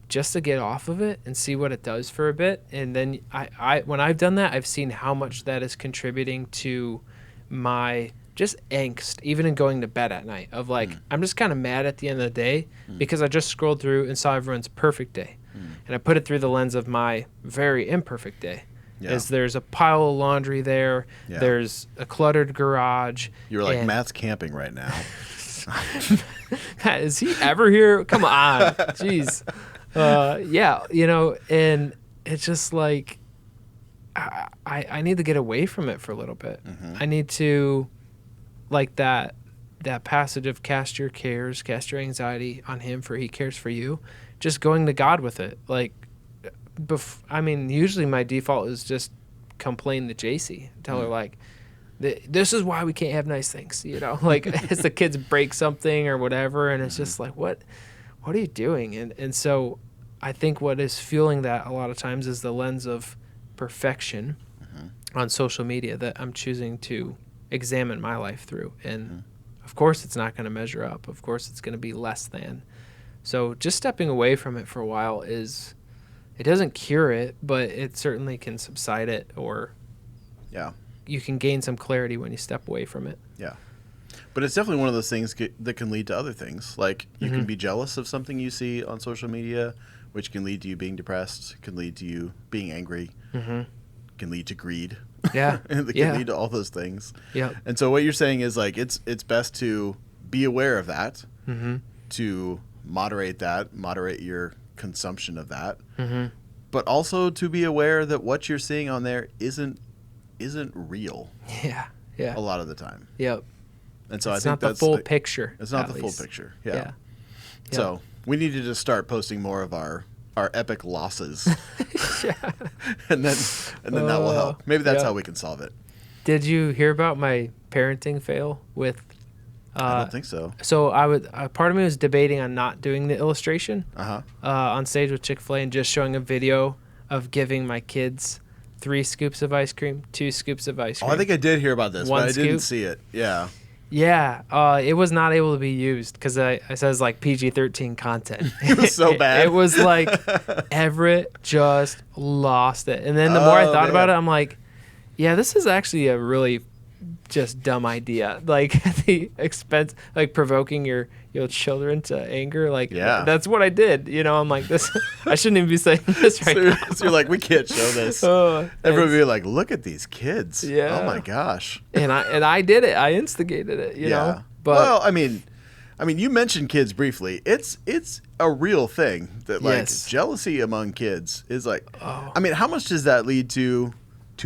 just to get off of it and see what it does for a bit. And then I when I've done that, I've seen how much that is contributing to my just angst, even in going to bed at night, of like, I'm just kind of mad at the end of the day because I just scrolled through and saw everyone's perfect day. And I put it through the lens of my very imperfect day. Yeah. Is there's a pile of laundry there, there's a cluttered garage. You're like, Matt's camping right now. Matt, is he ever here? Come on. Jeez. And it's just like, I need to get away from it for a little bit. I need to, like that passage of cast your anxiety on him, for he cares for you. Just going to God with it. Like, usually my default is just complain to JC, tell her like, this is why we can't have nice things, like as the kids break something or whatever, and it's just like, what are you doing? And so I think what is fueling that a lot of times is the lens of perfection on social media that I'm choosing to examine my life through, and of course it's not going to measure up. Of course it's going to be less than. So just stepping away from it for a while it doesn't cure it, but it certainly can subside it, or you can gain some clarity when you step away from it. Yeah. But it's definitely one of those things that can lead to other things. Like you can be jealous of something you see on social media, which can lead to you being depressed, can lead to you being angry, can lead to greed. Yeah. It can lead to all those things. Yep. And so what you're saying is like it's best to be aware of that, to moderate your consumption of that, but also to be aware that what you're seeing on there isn't real. Yeah. A lot of the time. Yep. And so It's I not think the full picture. It's not at the least. full picture. Yeah. Yeah. So we need to just start posting more of our epic losses, and then that will help. Maybe that's how we can solve it. Did you hear about my parenting fail with? I don't think so. So part of me was debating on not doing the illustration on stage with Chick-fil-A and just showing a video of giving my kids 3 scoops of ice cream, 2 scoops of ice cream. Oh, I think I did hear about this, One but I didn't scoop? see it. Yeah. Yeah, it was not able to be used because it says like PG-13 content. It was so bad. It was like Everett just lost it. And then the more I thought about it, I'm like, yeah, this is actually a really just dumb idea. Like the expense, like provoking your children to anger. Like that's what I did. I'm like, this. I shouldn't even be saying this right now. So you're like, we can't show this. Everyone would be like, look at these kids. Yeah. Oh my gosh. And I did it. I instigated it. You know. But well, I mean, you mentioned kids briefly. It's a real thing that like jealousy among kids is like. Oh. I mean, how much does that lead to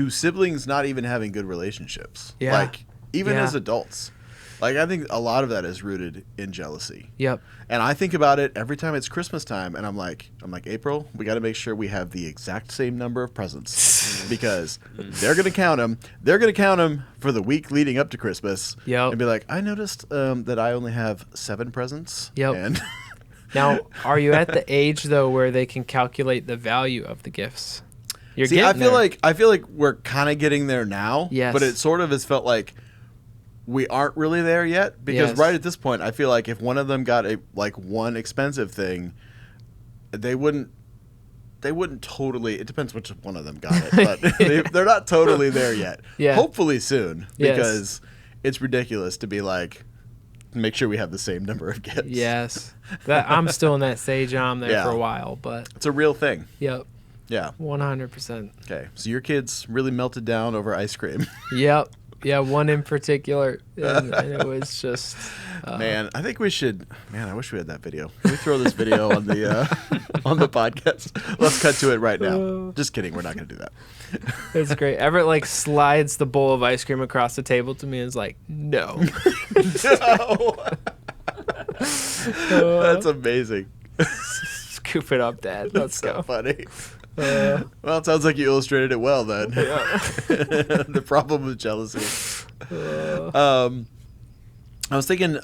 siblings not even having good relationships? Yeah. Like even as adults. Like I think a lot of that is rooted in jealousy. Yep. And I think about it every time it's Christmas time, and I'm like, April, we got to make sure we have the exact same number of presents because they're gonna count them. They're gonna count them for the week leading up to Christmas. Yep. And be like, I noticed that I only have 7 presents. Yep. And Now, are you at the age though where they can calculate the value of the gifts? You're See, getting there. I feel like we're kind of getting there now. Yes. But it sort of has felt like we aren't really there yet, because Yes. right at this point, I feel like if one of them got one expensive thing, they wouldn't totally. It depends which one of them got it, but they're not totally there yet. Yeah. Hopefully soon, Yes. because it's ridiculous to be like, make sure we have the same number of gifts. Yes. I'm still in that stage, and I'm there Yeah. for a while, but It's a real thing. yep, Yeah. 100%. Okay. So your kids really melted down over ice cream. Yep. Yeah, one in particular, and it was just Man, I think we should. Man, I wish we had that video. Can we throw this video on the on the podcast? Let's cut to it right now. Just kidding. We're not going to do that. It's great. Everett like slides the bowl of ice cream across the table to me and is like, "No." No. That's amazing. Scoop it up, Dad. Let's So go. funny. Well, it sounds like you illustrated it well then. The problem with jealousy. I was thinking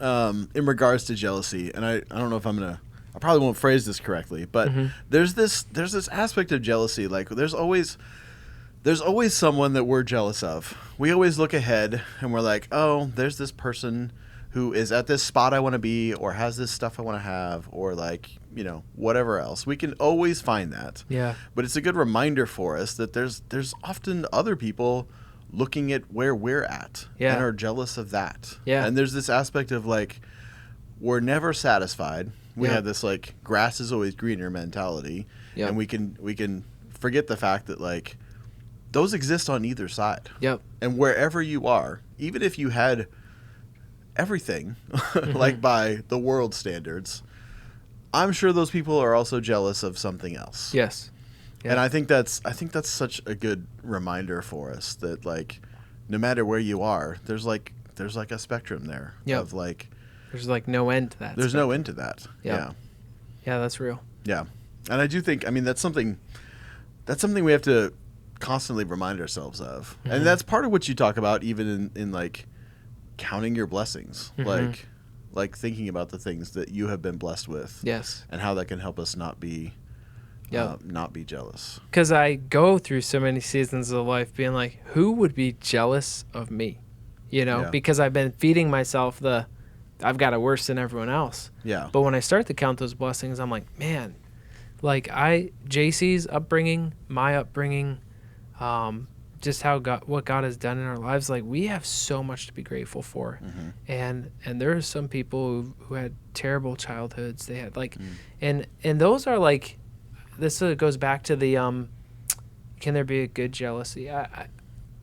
in regards to jealousy, and I don't know if I probably won't phrase this correctly, but there's this aspect of jealousy. Like there's always someone that we're jealous of. We always look ahead and we're like, oh, there's this person who is at this spot I want to be, or has this stuff I want to have, or like, whatever else. We can always find that. Yeah. But it's a good reminder for us that there's often other people looking at where we're at Yeah. and are jealous of that. Yeah. And there's this aspect of like, we're never satisfied. We Yeah. have this like grass is always greener mentality. Yep. And we can forget the fact that like those exist on either side. Yep. And wherever you are, even if you had everything like by the world standards, I'm sure those people are also jealous of something else. Yes. Yeah. And I think that's such a good reminder for us that like no matter where you are, there's like a spectrum there Yep. of like There's like no end to that. there's stuff. no end to that. Yeah. Yeah, that's real. Yeah. And I do think that's something we have to constantly remind ourselves of. And that's part of what you talk about even in like counting your blessings. Like thinking about the things that you have been blessed with. Yes. And how that can help us not be Yep. not be jealous. Because I go through so many seasons of life being like, who would be jealous of me? Yeah. Because I've been feeding myself I've got it worse than everyone else. Yeah. But when I start to count those blessings, I'm like, man, like JC's upbringing, my upbringing, just what God has done in our lives, like we have so much to be grateful for. And there are some people who had terrible childhoods. They had like, and those are like, this goes back to the, can there be a good jealousy? I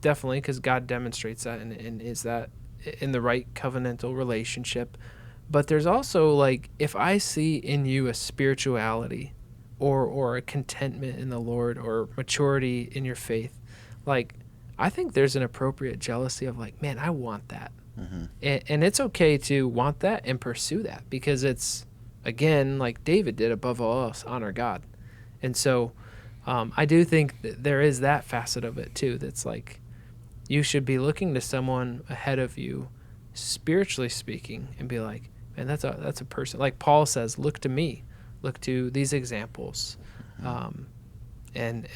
definitely, because God demonstrates that and is that in the right covenantal relationship. But there's also like, if I see in you a spirituality or a contentment in the Lord or maturity in your faith, like I think there's an appropriate jealousy of like, man, I want that. And it's okay to want that and pursue that, because it's, again, like David did, above all else, honor God. And so I do think that there is that facet of it too, that's like you should be looking to someone ahead of you, spiritually speaking, and be like, man, that's a person. Like Paul says, look to me, look to these examples, and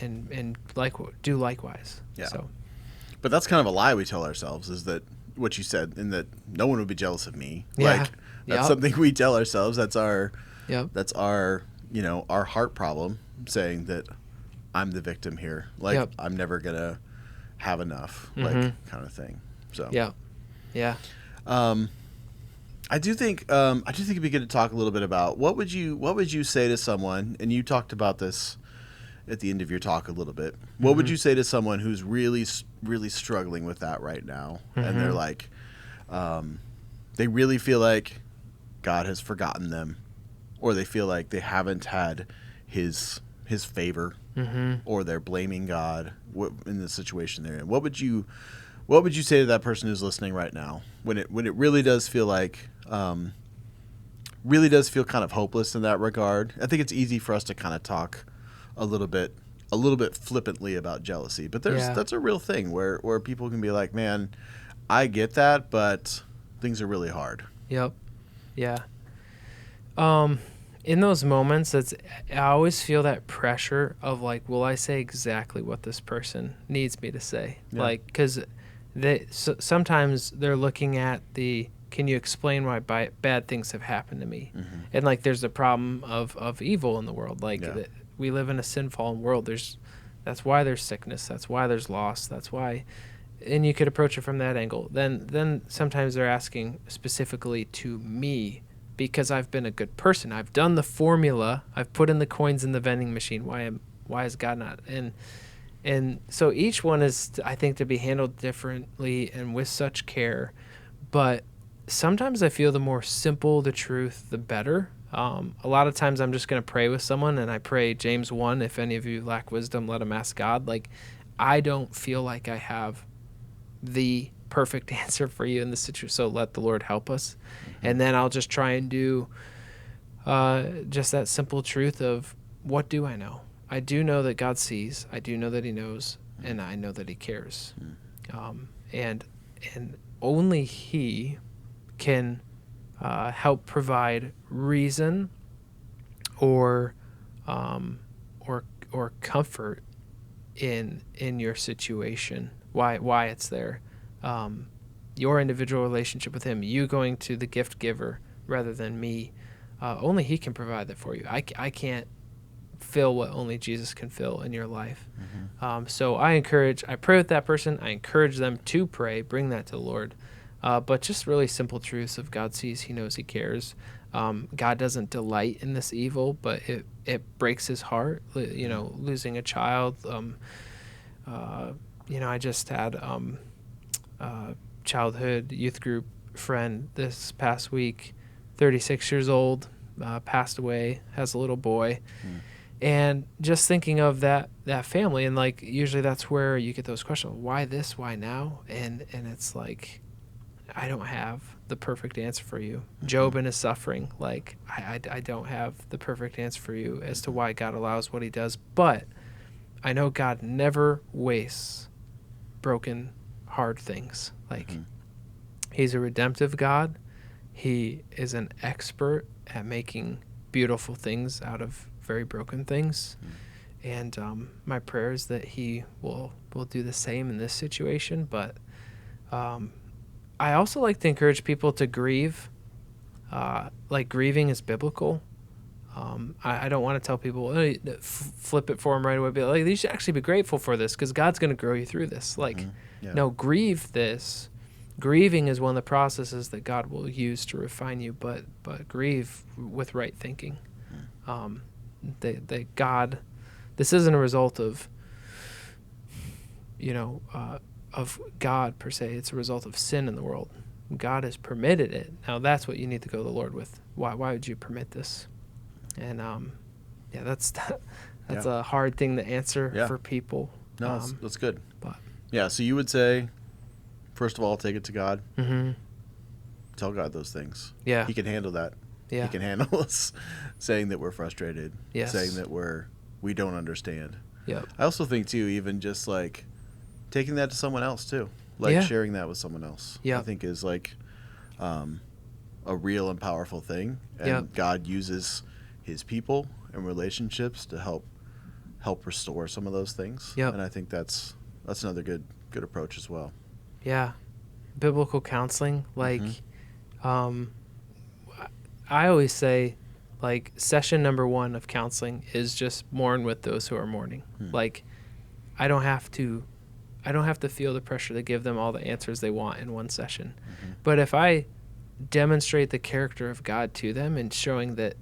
do likewise. Yeah. So, But that's kind of a lie we tell ourselves, is that what you said, in that no one would be jealous of me. Yeah. Like that's something we tell ourselves. That's our Yep. that's our our heart problem, saying that I'm the victim here. Like Yep. I'm never gonna have enough, like kind of thing. So Yeah. I do think it'd be good to talk a little bit about what would you say to someone, and you talked about this at the end of your talk a little bit. What would you say to someone who's really struggling with that right now, and they're like, they really feel like God has forgotten them, or they feel like they haven't had His favor, or they're blaming God in the situation they're in? What would you say to that person who's listening right now when it really does feel like kind of hopeless in that regard? I think it's easy for us to kind of talk a little bit flippantly about jealousy, but that's a real thing where people can be like, man, I get that, but things are really hard. Yep. Yeah. In those moments, I always feel that pressure of like, will I say exactly what this person needs me to say? Yeah. Like, because sometimes they're looking at can you explain why bad things have happened to me? Mm-hmm. And like, there's a problem of evil in the world. Like, Yeah. we live in a sin-fallen world. That's why there's sickness. That's why there's loss. That's why, and you could approach it from that angle. Then sometimes they're asking specifically to me, because I've been a good person. I've done the formula. I've put in the coins in the vending machine. Why is God not? And so each one is, I think, to be handled differently and with such care. But sometimes I feel the more simple the truth, the better. A lot of times I'm just going to pray with someone, and I pray James 1, if any of you lack wisdom, let him ask God. Like, I don't feel like I have the perfect answer for you in this situation, so let the Lord help us. Mm-hmm. And then I'll just try and do just that simple truth of, what do I know? I do know that God sees. I do know that he knows, and I know that he cares. And only he can help provide reason or comfort in your situation, why it's there. Your individual relationship with him, you going to the gift giver rather than me, only he can provide that for you. I can't fill what only Jesus can fill in your life. Mm-hmm. So I pray with that person. I encourage them to pray, bring that to the Lord. But just really simple truths of God sees, he knows, he cares. God doesn't delight in this evil, but it breaks his heart, losing a child. I just had a childhood youth group friend this past week, 36 years old, passed away, has a little boy. And just thinking of that family, and like, usually that's where you get those questions, why this, why now? And it's like, I don't have the perfect answer for you. Mm-hmm. Job and his suffering, like, I don't have the perfect answer for you as to why God allows what he does, but I know God never wastes broken, hard things. Like, he's a redemptive God. He is an expert at making beautiful things out of very broken things. And my prayer is that he will do the same in this situation. But I also like to encourage people to grieve. Like, grieving is biblical. I don't want to tell people, flip it for them right away. Be like, you should actually be grateful for this because God's going to grow you through this. Like, no, grieve this. Grieving is one of the processes that God will use to refine you, but grieve with right thinking. That God, this isn't a result of, of God per se. It's a result of sin in the world. God has permitted it. Now that's what you need to go to the Lord with. Why would you permit this? And that's a hard thing to answer for people. No, that's good. But so you would say, first of all, take it to God. Mm-hmm. Tell God those things. Yeah, he can handle that. Yeah, he can handle us saying that we're frustrated. Yes. Saying that we don't understand. Yep. I also think too, even just like taking that to someone else too, like sharing that with someone else. Yeah, I think is like a real and powerful thing, and God uses his people and relationships to help restore some of those things. Yep. And I think that's another good approach as well. Yeah, biblical counseling, like, I always say, like, session number 1 of counseling is just mourn with those who are mourning. Like, I don't have to feel the pressure to give them all the answers they want in one session. But if I demonstrate the character of God to them and showing that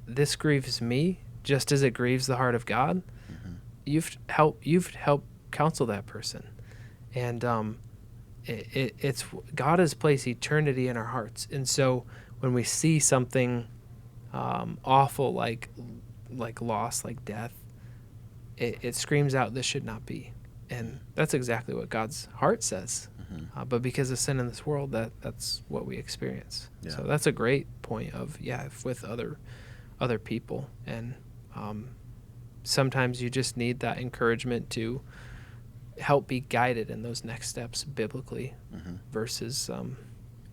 this grieves me just as it grieves the heart of God, you've helped counsel that person. And it's God has placed eternity in our hearts. And so when we see something awful like loss, like death, it screams out, this should not be. And that's exactly what God's heart says. But because of sin in this world, that's what we experience. Yeah. So that's a great point of, with other people. And sometimes you just need that encouragement to help be guided in those next steps biblically versus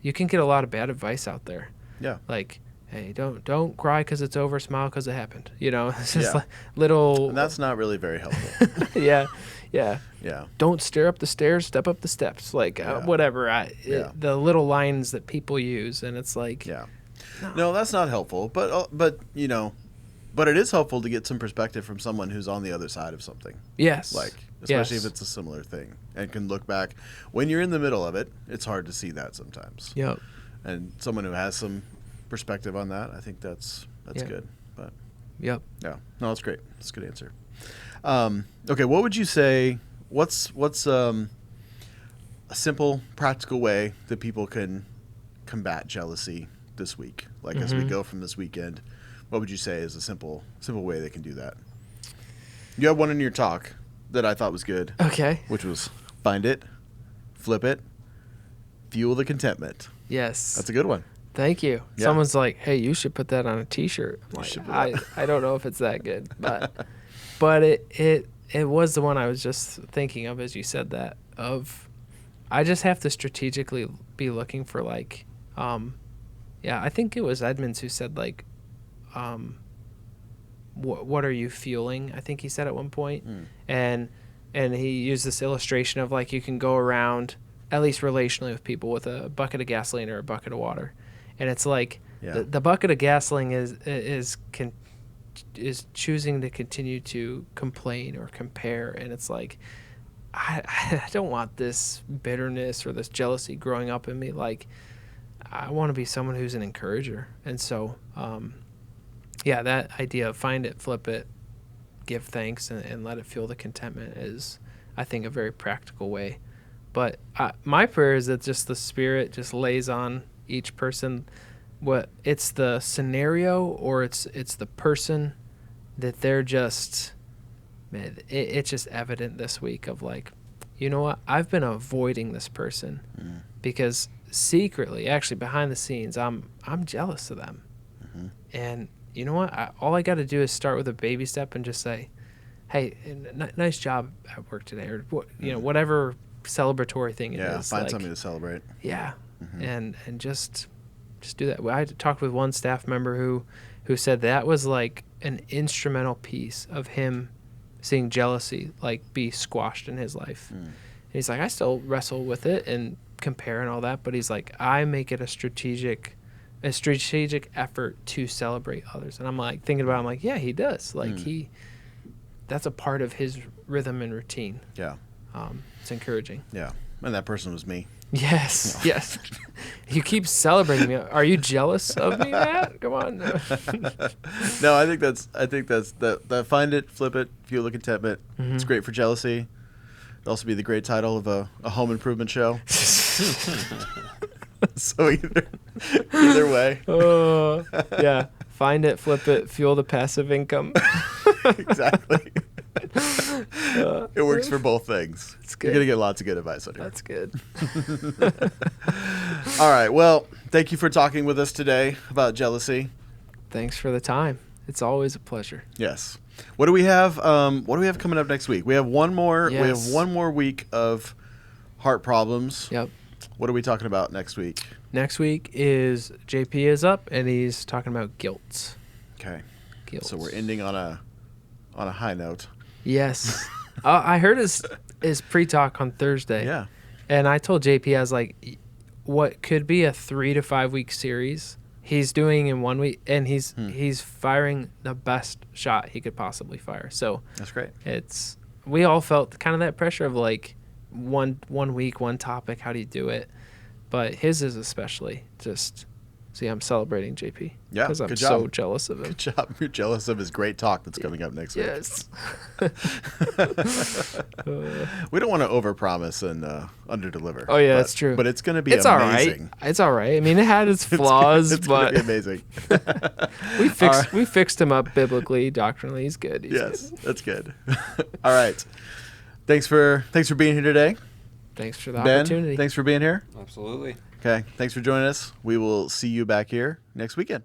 you can get a lot of bad advice out there. Yeah. Like, hey, don't cry because it's over, smile because it happened. It's just Yeah. like little. And that's not really very helpful. Yeah. Yeah. Don't stare up the stairs, step up the steps. Like Yeah. whatever. Yeah. The little lines that people use, and it's like, Yeah. No, that's not helpful. But but it is helpful to get some perspective from someone who's on the other side of something. yes, Like, especially Yes. if it's a similar thing and can look back. When you're in the middle of it, it's hard to see that sometimes. Yep. And someone who has some perspective on that, I think that's Yeah. good. But Yep. yeah, no, that's great. That's a good answer. Okay, what would you say? What's a simple, practical way that people can combat jealousy this week? Like as we go from this weekend, what would you say is a simple way they can do that? You have one in your talk that I thought was good, Okay. which was find it, flip it, fuel the contentment. Yes. That's a good one. Thank you. Yeah. Someone's like, "Hey, you should put that on a T-shirt." I'm should put like, that- I don't know if it's that good, but it was the one I was just thinking of as you said that. I just have to strategically be looking for like, I think it was Edmonds who said like, what are you fueling? I think he said at one point, and he used this illustration of like you can go around at least relationally with people with a bucket of gasoline or a bucket of water. And it's like Yeah. the bucket of gasoline is choosing to continue to complain or compare, and it's like I don't want this bitterness or this jealousy growing up in me. Like I want to be someone who's an encourager, and so that idea of find it, flip it, give thanks, and let it fuel the contentment is, I think, a very practical way. But my prayer is that just the Spirit just lays on each person, what it's the scenario or it's the person that they're just, man, it's just evident this week of like, you know what, I've been avoiding this person because secretly, actually behind the scenes, I'm jealous of them. And you know what, all I got to do is start with a baby step and just say, hey, nice job at work today, or whatever celebratory thing it is. Find like, something to celebrate. Yeah, and just do that. I talked with one staff member who said that was like an instrumental piece of him seeing jealousy like be squashed in his life. And he's like, I still wrestle with it and compare and all that, but he's like, I make it a strategic effort to celebrate others. And I'm like thinking about it, I'm like, yeah, he does. Like that's a part of his rhythm and routine. Yeah. It's encouraging. Yeah. And that person was me. Yes. No. Yes. You keep celebrating me. Are you jealous of me, Matt? Come on. No, I think that's that find it, flip it, fuel the contentment. It's great for jealousy. It'd also be the great title of a home improvement show. So either way. Yeah. Find it, flip it, fuel the passive income. Exactly. It works for both things. It's good. You're going to get lots of good advice on here. That's good. All right. Well, thank you for talking with us today about jealousy. Thanks for the time. It's always a pleasure. Yes. What do we have? What do we have coming up next week? We have one more. Yes. We have one more week of heart problems. Yep. What are we talking about next week? Next week is JP is up and he's talking about guilt. Okay. Guilt. So we're ending on a high note. Yes. I heard his pre-talk on Thursday. Yeah. And I told JP, I was like, what could be a 3 to 5 week series, he's doing in 1 week, and he's firing the best shot he could possibly fire. So That's great. we all felt kind of that pressure of like one week, one topic, how do you do it? But his is especially just, see, I'm celebrating JP. Yeah, Because I'm good so job. jealous of him. Good job. You're jealous of his great talk that's coming up next week. Yes. We don't want to overpromise and underdeliver. Oh, yeah, but- that's true. But it's going to be It's all right. amazing. It's all right. I mean, it had its flaws, It's but going to be amazing. we fixed him up biblically, doctrinally. He's good. He's Yes, good. that's good. All right. Thanks for being here today. Thanks for the Ben, opportunity. thanks for being here. Absolutely. Okay, thanks for joining us. We will see you back here next weekend.